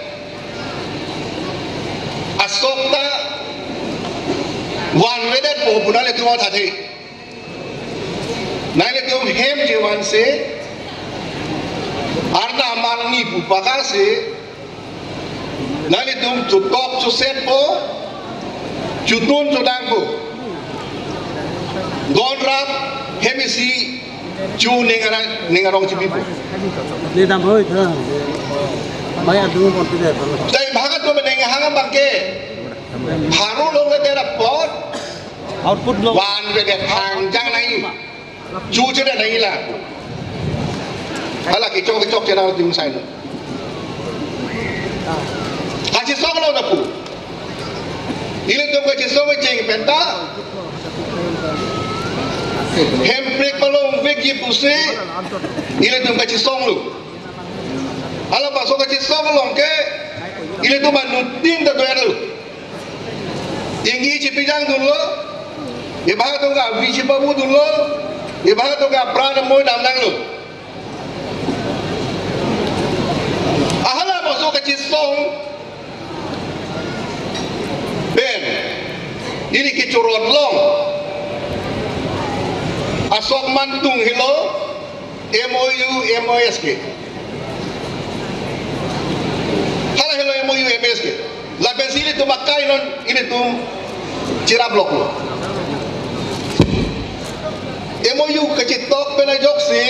Asokta wan wedet po punale tu mau thati. Naile tu hem jewan se arna amal ni pupaka se naile tu tutok suset po jutun sudang po gondrap hemisi chu ningarong cipi po. Ni dam hoi tha. Mai adu mon tu de. Dai bhagat tu menengah hang bangke. Haru lo le dera pot. Output lo. Wan we de hang jang nai. Chu che de nai la. Ala ki chok che na dim sai no. Haji sok lo na pu. Ile tu ka chi sok we cheng penta. Hemprik palong veki puse. Ile tu ka chi sok lu. Ala pasok ka chi sok long ke. Ile tu manutin ta doya lu. Tinggi cipijang dulu, ibarat tu ka visi babu dulu, ibarat tu ka prana moy damnang lu. Ahala masuk ke cisong, ben, ini kicurot long, asok mantung hilo, MOU MOSK. Hala hilo MOU MOSK. Lapen sini tu makai non ini tu cira blok lo. MOU kecitok penajok si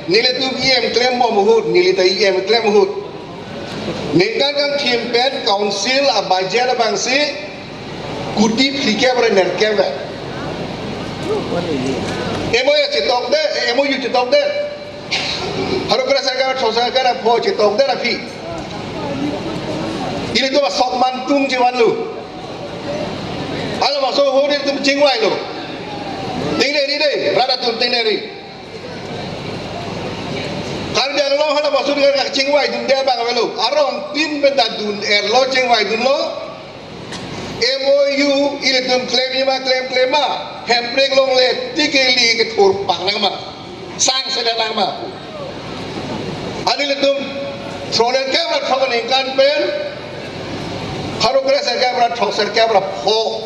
nilai tu IM klaim mohud nilai tu IM klaim mohud. Nengkan kan tim pen council abajar bangsi kutip sikap berenar kebe. MOU cetok deh. Harus kerasa kan sosa kan apa cetok deh rapi. Ini tu masuk mantung jiwan lu. Kalau masuk hotel tu cingwai lu. Tinggal ni deh, rada tu tinggal ni. Kalau dia long kalau masuk dengan cingwai tu dia bang lu. Arong tin benda tu lo cingwai tu lo. MOU ini tu klaim ma. Hemprik long le tikeli ke tur pak nama. Sang sedang nama. Adil tu trolen kamera trolen ikan pen. Harus kerasa kamera troser kamera po.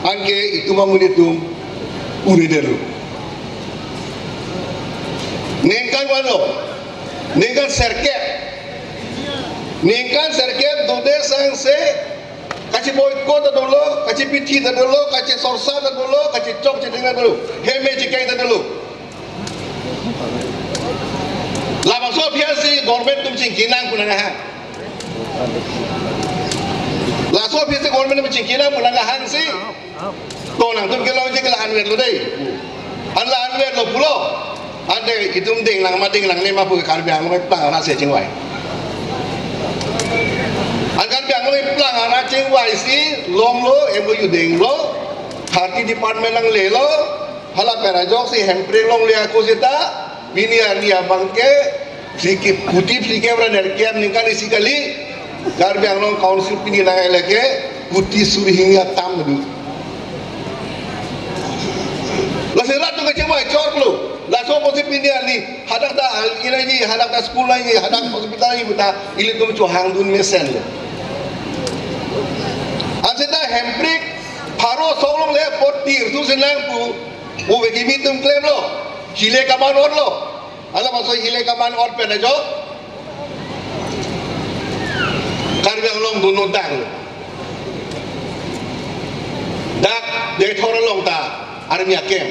Angke itu bangun itu uri dulu. Nengkan wano, nengkan serkep dode sang se, kaci boykot dulu, kaci piti dulu, kaci sorsa dulu, kaci cok cedera dulu, heme cikai dulu. Lama so biasa government tu cingkinang punangahan. Laso biasa government tu cingkinang punangahan si. Tonang tu kalau je kalau anwer lo deh, anla anwer lo pulo, ande itu ding lang mading lang lima puluh kali biang lo pelang anak saya cingwai. Angkat biang lo pelang anak cingwai si long lo MOU ding lo, hati department lang le lo, hala perajok si hempring long le aku sita, bini dia bangke, sikit putih sikit berada kiam ningkali sikali, kali biang lo council pini lang elake, putih suri hingga tam dulu. Lasih ratu kecewa cor lu. Laso posisi pindah ni hadak dah ini hadak dah sekolah ini hadak hospital ini buta ini tu macam hang dun mesen. Anseta hemprik paro solong le potir tu senang pu bagi mitum klaim lo. hile kaman on lo ala maso hile kaman on pen ajo Karbi Anglong dono dang dak de thora long ta army kem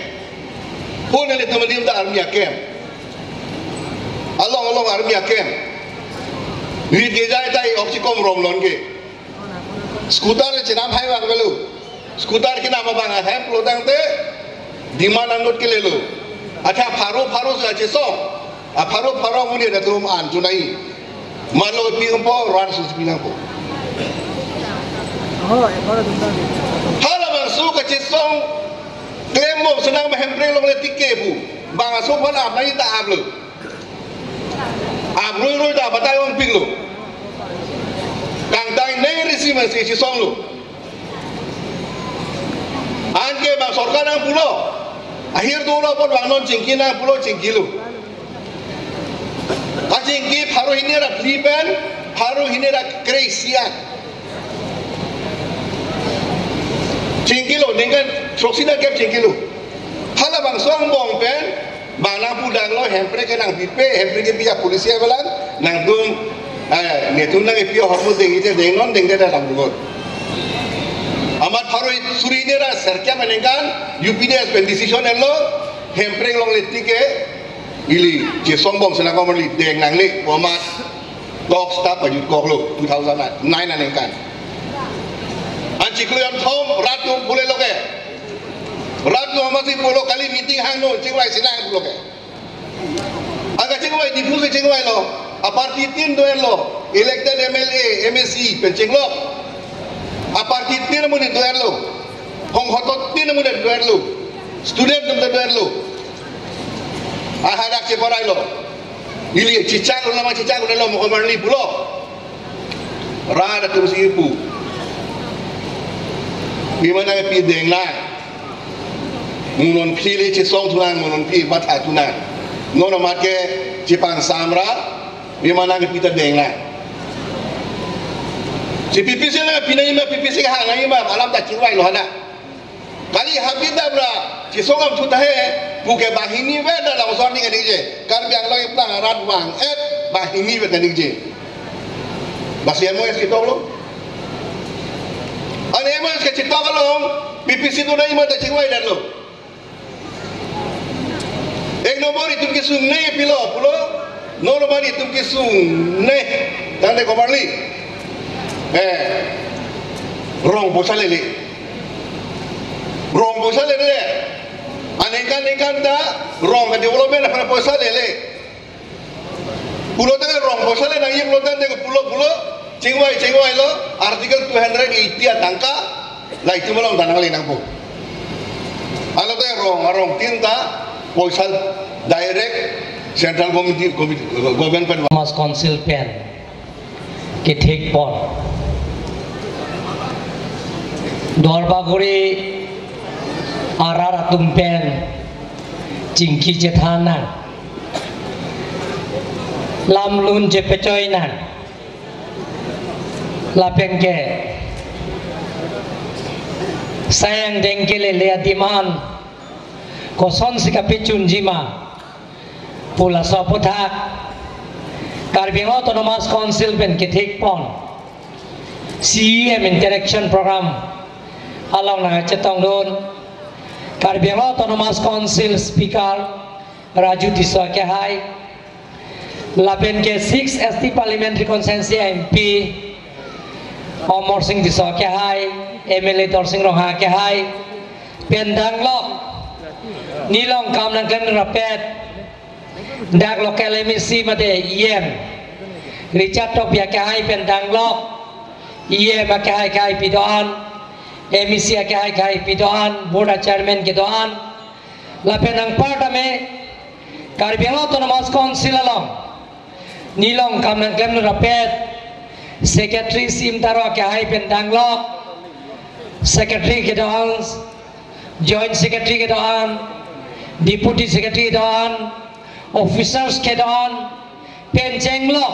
pun le tamalim ta army kem along army kem ri ge jai tai oxikom rom lon ge scooter chinam hai bang belu scooter ki nama bang hai plodang te diman angot ke lelo acha pharo sa che so a pharo muni na tum an tunai malo pi po ran su pi na po hala bang su ka che so klem mo senang ma hempre long le tike bu bang so phan am nai ta am lu am rui da batai ong ping lu kang dai nei risi ma si song lu an ke ba sarkar ang pulo akhir dulu pun bang non cingki na pulo cingki lu kacingki paru ini ra Filipen paru ini ra Kresian cingki lu dengan troksina kep cingki lu hala bang suang bong pen bang nang pudang lo hempre ke nang bipe hempre ke pihak polisi belan nang dum netun nang pihak hormuz deng ite deng non deng dah nang dugot amat paru suri ini ra serkia menengkan UPDS pen decision lo hempre long letike ili je sombong senang kau meli deng nang le bomat dog stop ajut kok lo 2009 anengkan anci kluyan thom ratu boleh lo ke ratu masih polo kali meeting hang no cingwai sinang lo ke aga cingwai difuse cingwai lo aparti tin doen lo elected MLA MSC pencinglo aparti tin mo ni doen lo hong hotot tin mo ni doen lo student dum doen lo ahadak ce parai lo ili cicak lo nama cicak lo mo komarli pulo rada tu si ipu gimana pi deng la munon pili ce song tunan munon pi mata tunan nono make Jepang samra gimana pi ta deng la si pipi sila pinai ma pipi sila hangai ma alam tak cingwai lo hana kali habida bra ci songam tu tahe buke bahini we da la usor ni ngani je kar biang lo iplang rat wang bahini we ngani je basi emo es kita lo ane emo es ke cita lo PPC tu nai ma ta cingwai dan lo ek nomor itu ke sung nei pilo pulo no nomor itu ke sung nei tande komarli rong bosalele rong bosalele anengkan ta rong ka development apa bosalele pulo tengah rong bosalele nang ye pulo tande pulo cingwai lo artikel 280 tangka la itu malang tanang le nang po alo te rong tinta posal direct central committee government mas council pen ke thik pon Dorbaguri arara tumpen cingki cethanan lamlun je pecoinan lapengke sayang dengkele leadiman koson sikapicun jima pula soputhak Karbi Autonomous Council pen kithik pon CEM interaction program along na chetong don Karbi Autonomous Council Speaker Raju Tiso ke hai lapen ke 6 ST Parliamentary Constituency MP Omor Singh Tiso ke hai MLA Tor Singh Roha ke hai pendang lok nilong kam nang klem rapet dak lokal emisi mate IM Richard Topia ke hai pendang lok IM ke hai pidon emisi ke hai pidon board chairman ke doan lapenang partame Karbi Autonomous Council along nilong kam nang klem rapet secretary sim taro ke hai pendang lok secretary ke doan joint secretary ke doan deputy secretary ke doan officers ke doan penceng lok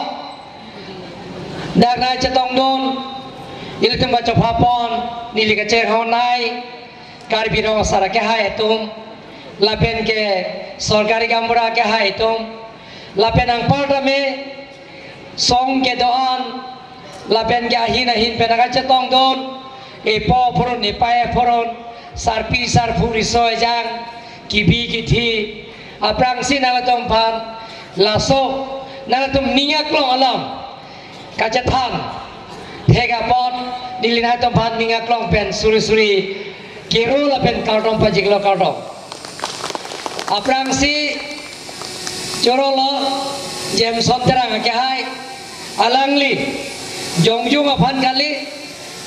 dak na chetong don iltum baca papon nili ka cer honai Karbi ro sara ke hai tum lapen ke सरकारी gamura ke hai tum lapen ang parliament song ke doan lapen ke ahin penaga cetong don epo foron epae foron sarpi sarpuri soejang kibi kiti aprang sinalatom pan laso nalatom niak long alam kacethan thega pot dilinatom pan niak long pen suri kiru lapen kartong pajiklo kartong aprang si corolo jem sonterang ke hai alangli jongjung apan kali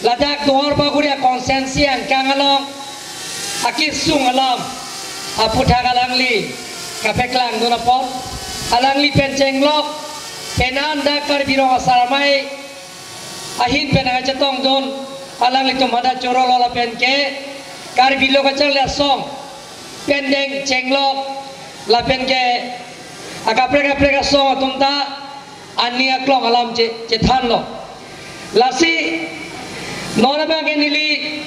ladak tuar baguria konsensi ang kangalong akisung alam aputa alangli kapeklang dona pot alangli pencenglok penanda karbiro saramai ahin penanga cetong don alangli tumada corolo la penke karbilo kacang lasong pendeng cenglok la penke akapreka song tumta ania klong alam cethan lo lasi nona bang nili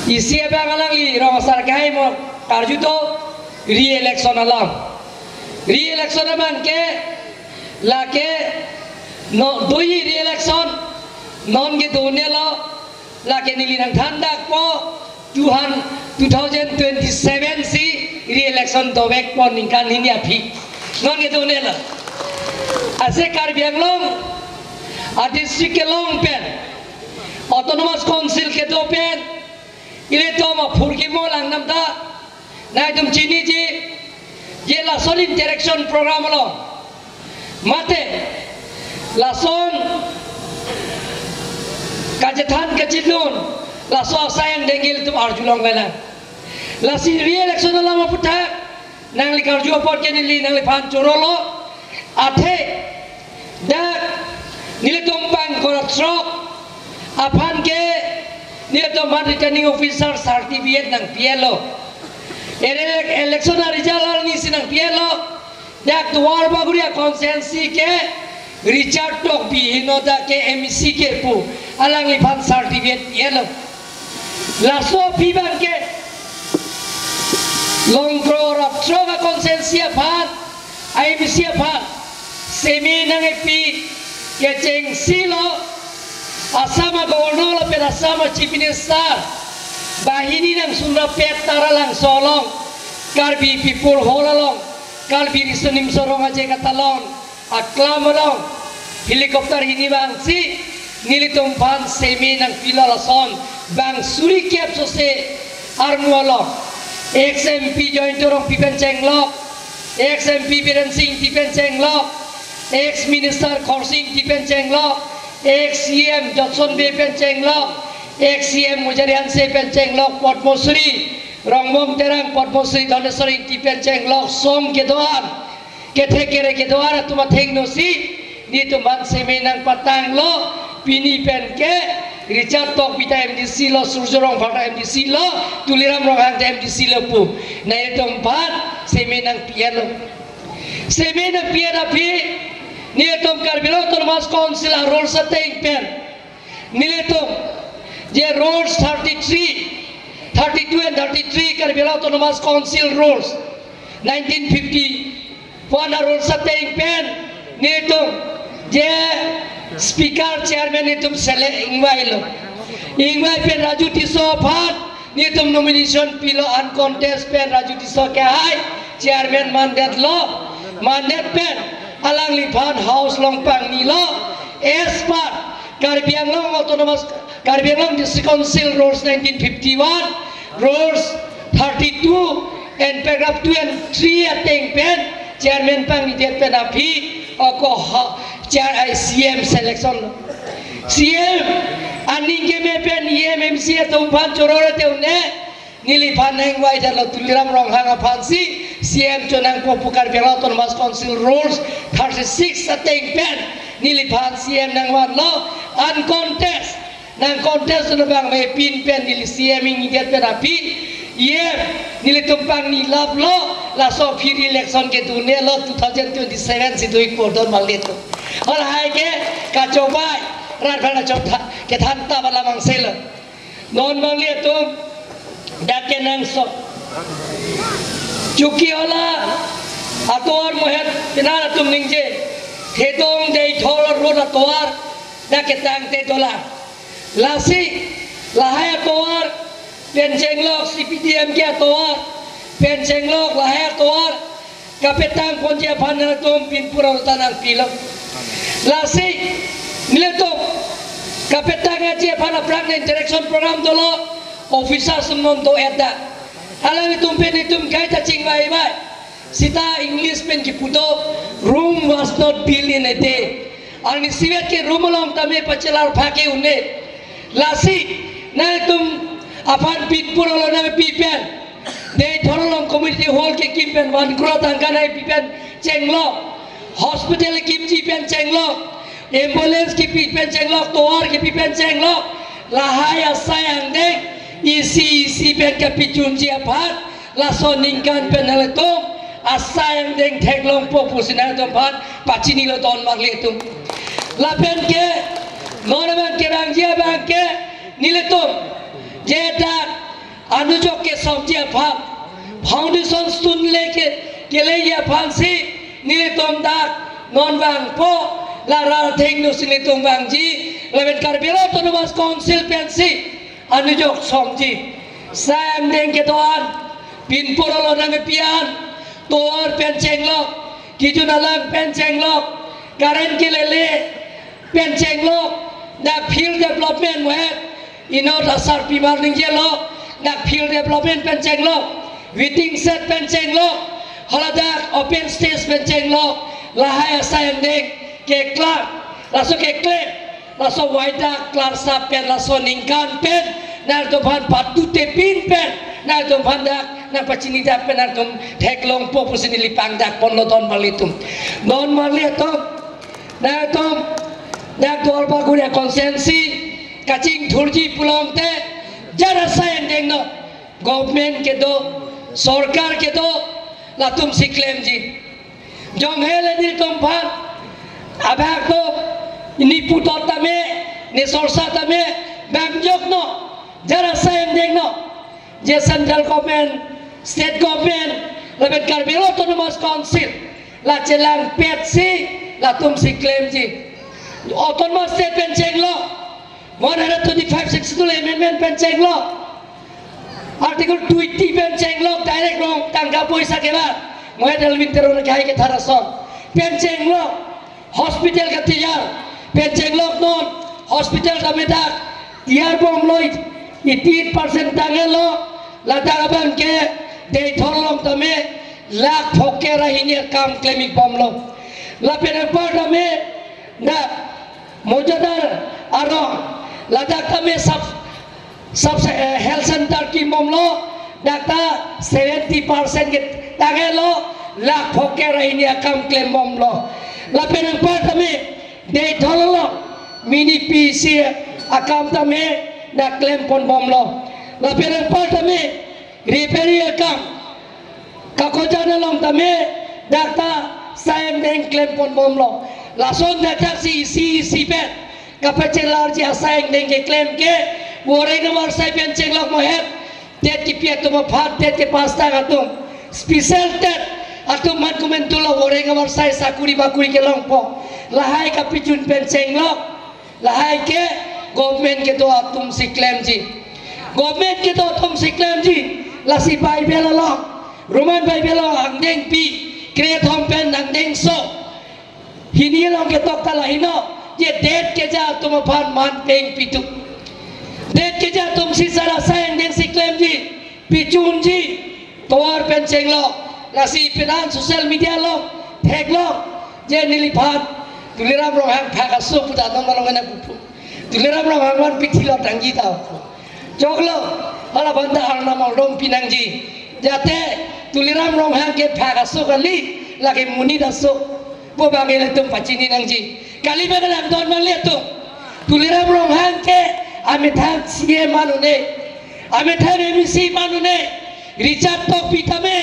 isi bang alangli rong sarkai mo karjuto re-election alam re-election bang ke lake no doi re-election non ke dunia lo lake nili nang thanda po 2027 si re-election dobek po ningkan ini api non ke dunia lo ase karbiang long district ke long pen autonomous council ke do pen ile to ma phurki mo lang nam ta na tum chini ji ye la son interaction program lo mate la son kajethan kachilun la so sayang dengil tum arjulong lena la si re-election la ma puta nang li karju pot ke ni nang li phan chorolo athe dak nile tumpang korotro apan ke nile tumpang returning officer certificate nang PLO election result ni sinang PLO dak duar baguria konsensi ke Richard Tok Bihinoda ke MEC ke pu alang lipan certificate PLO laso piban ke longkro ratro ka konsensi apan IMC apan semi nang epi keceng silo asama governor la pera asama chief minister bahini nang sunda pet taralang solong karbi people holalong karbi risonim sorong aje katalong aklamolong helikopter ini bang si nilitum pan semi nang pilalason bang suri kep sose armualong XMP joint orang pipen cenglok XMP Biren Singh tipen cenglok ex-minister Khorsing tipen cenglok ex-CM Johnson Bepen cenglok ex-CM Mujarian Sepen cenglok Potmosri Rongbong Terang Potmosri Dhoneswari tipen cenglok Song kedoan kethekere kedoan tuma thengnosi ni tuman semenang patang lo pini pen ke Richard Tok Pita MDC lo Surjorong Bhata MDC lo Tuliram Rohang MDC lo pu na itompat semenang piano semenang piano pi Niletom karbilo autonomous council a rules at pen Niletom je rules 32 and 33 karbilo autonomous council rules 1951 a rules at pen Niletom je speaker chairman niletom sele ingwai pen Raju Tiso phat niletom nomination pilo uncontest pen Raju Tiso ke hai chairman mandate pen alang lipan house longpang nilo espat Karbianglong autonomous Karbianglong district council rules 1951 rules 32 and paragraph 2 and 3 ateng pen chairman pang ni det pen api oko chair CM selection CM aning ke me pen EMMC tumpan chorore teune nilipan neng wai jalo tuliram rong hanga fansi CM chonang popukar Karbiang autonomous council rules 36 ateng pen nilipan CM nang wan lo uncontest nang contest no bang me pin pen nili CM ing get pen api yep nili tumpang ni lab lo la so phir election ke dune lo 2027 si doi pordon malet to hol hai ke ka chobai rat bhana chotha ke thanta bala mangsel non mangle to dakenang so Cuki ola atuar mohet pinara tum ningje thedong dei thol ro atuar da ketang te dola lasi lahai atuar penjenglok CPDM ke atuar penjenglok lahai atuar kapetang ponje phanal tum pinpura tanang pilok lasi niletum kapetang aje phana pragna interaction program dolo officer sumnon to eta alang itum pen itum kai ta chingbai bai sita English pen ki puto room was not built in a day ani sivet ke room long tame pachelar phake unne lasi na tum apan pitpur lo na pipen de thorolong community hall ke kimpen wan kro tangana pipen chenglo hospital kimji pen chenglo ambulance ki pipen chenglo toar ki pipen chenglo lahaya sayang de isi pen ke pichunji aphat laso ningkan pen haletum asayang deng teglong popusina tempat pacini lo ton marli itu lapen ke nona bang ke rangjia bang ke niletum jeda anujok ke sabji aphat foundation stun leke kele ya phansi niletum dak non bang po la ra theng no niletum bang ji lapen karbelo tonomas council pensi anujok sabji sayang deng ke toan pinpuro lo nang pian toar pencenglok kijun alang pencenglok karen kilele pencenglok na field development wet inot asar pimar ningjelo na field development pencenglok waiting set pencenglok haladak open stage pencenglok lahaya sayang deng ke klak laso ke klek laso waida klar sa pen laso ningkan pen na topan patute pin pen na topan dak na pacini dak penar tum teklong popus ini lipang dak pon loton malitum non malitum na tum dak dol baguria konsensi kacing thurji pulong te jara sayang deng no government ke do sarkar ke do latum siklem ji jong hele di tumpan abak to ini putot tame ne sorsa tame bangjok no jara sayang deng no je central government state government lebet karbelo autonomous council la celang petsi la tum si claim ji autonomous state penceng lo 125/62 amendment penceng lo article 20 penceng lo direct wrong tangga poisa ke ba moe dal wintero na kai ke tharason penceng lo hospital ka tiyar penceng lo non hospital ka medak tiyar bom loit 80% tangelo lada abang ke de thorlong tame lak phoke rahini kam claiming pomlo la pena tame na mojadar aro lada tame sub health center ki momlo data 70% ke tangelo lak phoke rahini kam claim momlo la pena tame de thorlong mini pc akam tame na claim pon bomlo la pena tame repairing akam kakojana long tame data sayang deng claim pon bomlo lason data si pet kapace large sayang deng ke claim ke woreng nomor sai pen chenglok mohet tet ki pia tuma phat tet ke pasta atum special tet atum man kumentulo woreng nomor sai sakuri bakuri ke long po lahai kapijun pen chenglok lahai ke government ke to atum si claim ji government ke to atum si claim ji lasi bai bela lo roman bai bela angdeng pi create home pen angdeng so hini long ke tok tala hino ye det ke ja tum phan man peng pitu det ke ja tum si sara sayang deng si claim ji pichun ji toar pen chenglo lasi penan social media lo thek lo je nili phat tuliram ro hang phaka so puta dong long na pupu tuliram ro hang pichilo tangji ta joglo ala banda arna mal dom pinangji jate tuliram rom hang ke phaga so kali lagi muni daso bo bangele tum pacini nangji kali bagalang don male tu tuliram rom hang ke ame thang sie manune ame thang MC manune richard to pitame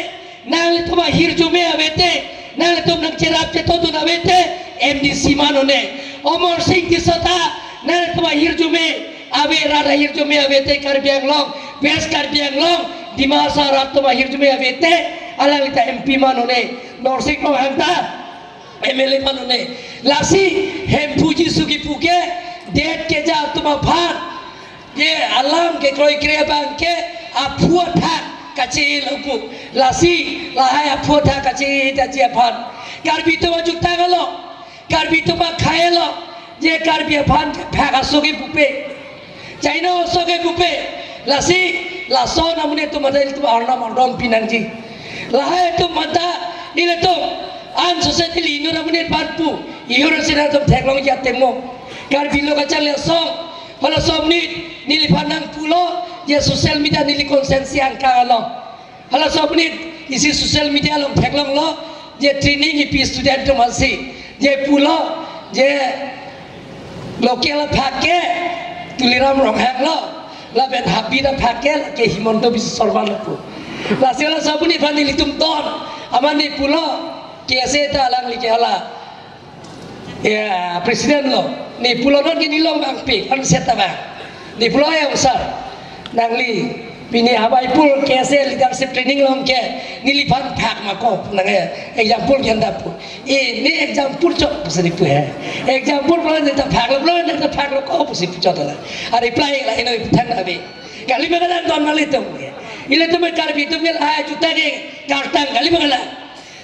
nale tuma hirjume avete nale tum nang cherap che to dunavete MDC manune omor singh disota nale tuma hirjume abe rara hirjume avete kar biang long bes kar biang long di masa ratu mahir cuma abete alang kita MP manone norsik no hanta MLA manone lasi hem puji sugi puke det ke ja tuma bhan ye alam ke kroi kriya bangke apua tha kachi lapu lasi lahai apua tha kachi ta je bhan karbi to jukta galo karbi to ma khaelo je karbi bhan phaga sugi pupe China soge pupe lasi laso namune tu mata itu arna mandom pinangji lahai tu mata ile tu an society lino namune parpu ihur sina tu theklong ya temo kar bilo ka chale so hala somni nili panang pulo je social media nili konsensi angka lo hala somni isi social media lo theklong lo je training ipi student tu masi je pulo je lokal phake tuliram rohang lo laben habida pakel ke himonto bisa sorban aku lasela sabuni fani litum don amani pulo ke seta lang like hala ya presiden lo ni pulo non gini long bangpi kan seta bang ni pulo ya besar nangli pini habai pul ke se leadership training long ke nilipan phak mako nange example kan dapu ni example cok pusari pu hai example pulo ni ta phak lo ko pusi pucot la are reply la ino thang abe kali bagala don mali to ile to me kar bitum gel ha juta ke kartang kali bagala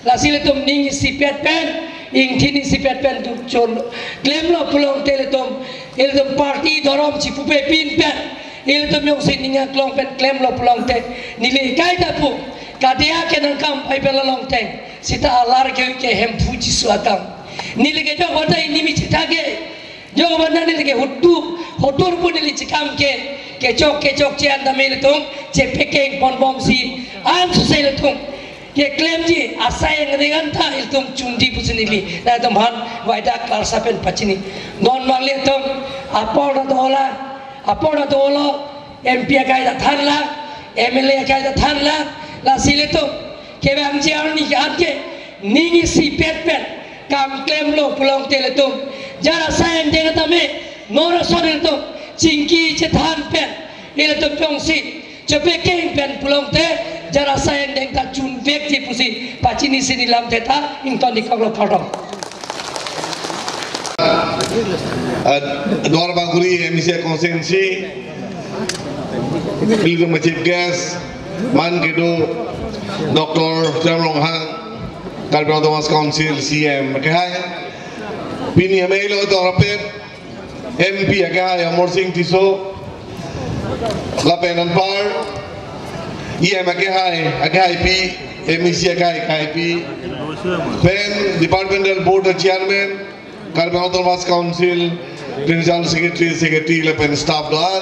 la sile tum ning sipet pen ing thini sipet pen tu chon claim lo pulong tele tom ile tum party dorom chi pupe pin pen ile tum yong sin ninga klong pen claim lo pulong te nile kai ta pu kadia ke nang kam pai bela long te sita alar ke hem puji suakam nile ke jo bata ini mi chita ke jo bana nile ke hotur pun nile chikam ke chok che anda mele tum che pekeng pon bom si an su se le tum ke claim ji asai ngedengan ta il tum chundi pusinili na tum han waida karsa pen pachini non marle tum apora dola MP kai da thanla MLA kai da thanla la sile tum ke bang ji arni ke ningi si pet kam claim lo pulong tele tum jara sayang dengan tame nora sonel tum cingki cethan pen ile tum chongsi cepe keng pen pulong te jara sayang dengan ta chun vek ji pusi pachini sini lam te ta inton dikaglo phodom Dwar baguri emisi konsensi Pilgrim Chief Guest Man Kedo Dr. Jamrong Han Kalbang Thomas Council CM Kahai Pini Amelo Torapet MP Kahai Amor Singh Tiso Lapenan Par EM Kahai P MEC Kahai P Pen Departmental Board Chairman Kalbang Thomas Council General Secretary Lapen Staff Dwar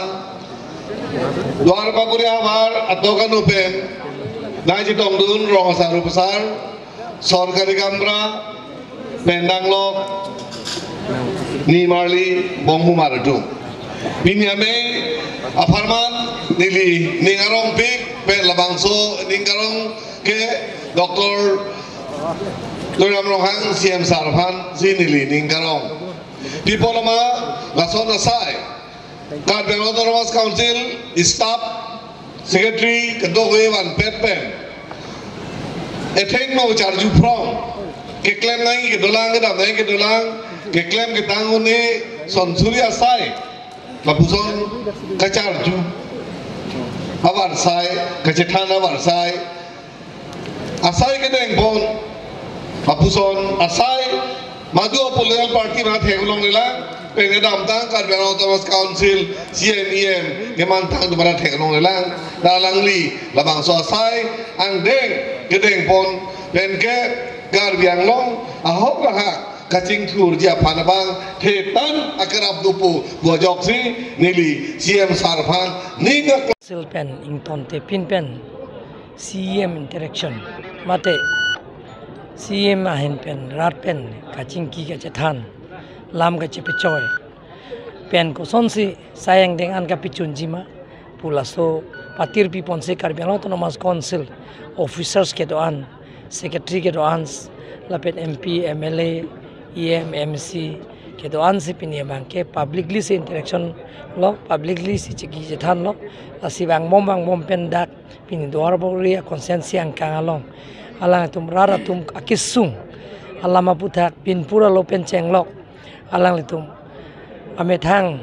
baguri amar atokan open Naji Tongdun Rong Saru Besar Sorkari Kamra Pendang Lok Ni Marli Bonghu Maratu Pinyame Aparman Nili Ningarong Pik Pen Labangso Ningarong Ke Dr. Loram Rohang CM Sarpan Sinili Ningarong Pipolama Lason Asai Kalbang Thomas Council Staff Secretary Kedowe Wan Petpen Eteng mau charju from ke claim nai ke dolang ke damai ke dolang ke claim ke tangun ni sonsuri asai lapuson ke charju awar sai ke cetan awar sai asai ke dengpon lapuson asai madu political party mat hegulong nila Pengedam tang Kalbang Thomas Council CNEM gemantang tu barat hegulong nila dalang li labang sosai andeng gedeng pon penke garbiang long ahok lahak kacing tur dia panabang tetan akrab dupu gojok si nili CM Sarpan ninga silpen ington te pinpen CM interaction mate CM ahin pen rat pen kacing ki ka cethan lam ka chepechoy pen ko sonsi sayang dengan ka pichun jima pulaso patir pi ponse Kalbang Thomas Council officers ke doan secretary ke doan lapet MP MLA EM MC kedo ansi pini bangke publicly si interaction lo publicly si ciki jethan lo asi bang mom pendak pini doar bori konsensi ang kangalong alang tum rara tum akisung alama putak pin pura lo penceng lo alang litum ame thang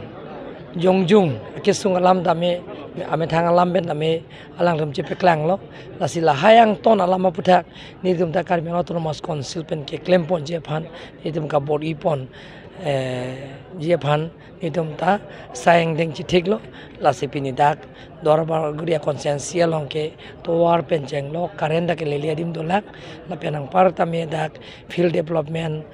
jongjung akisung alam dame ame thang alam ben ame alang tum cepe klang lo lasila hayang ton alama putak ni tum takar me autonomous council pen ke klempon je phan ni tum ka bor ipon je phan ni tum ta sayang deng chi thik lo lasi pini dak dorbar guria konsensia long ke towar penceng lo karenda ke lelia dim dolak la penang parta me dak field development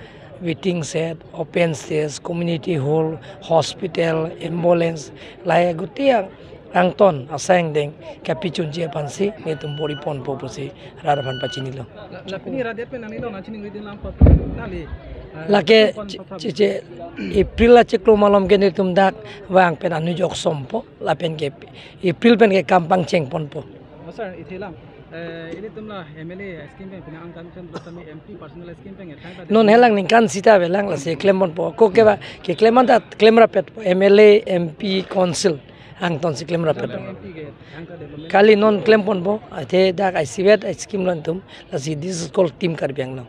waiting shed, open space, community hall, hospital, ambulance, lai gutiang angton asang deng kapicun je pansi ni tumbori pon popusi rarapan pacini lo. Lapini radia pe nani lo nachini ngidin lampat nali. Lake cice April la ceklo malam kene tumdak wang pen anu jok sompo lapen ke April pen ke kampang ceng pon po. Sir itilam. Ini tumlah MLA scheme peng pinang kan bersama MP personal scheme peng non helang ningkan sita belang la se Clement po ko ke ba ke Clement Clemra pet MLA MP council ang ton si Clemra pet kali non Clement po ate dak I siwet scheme lan tum la si this is called team kar biang lang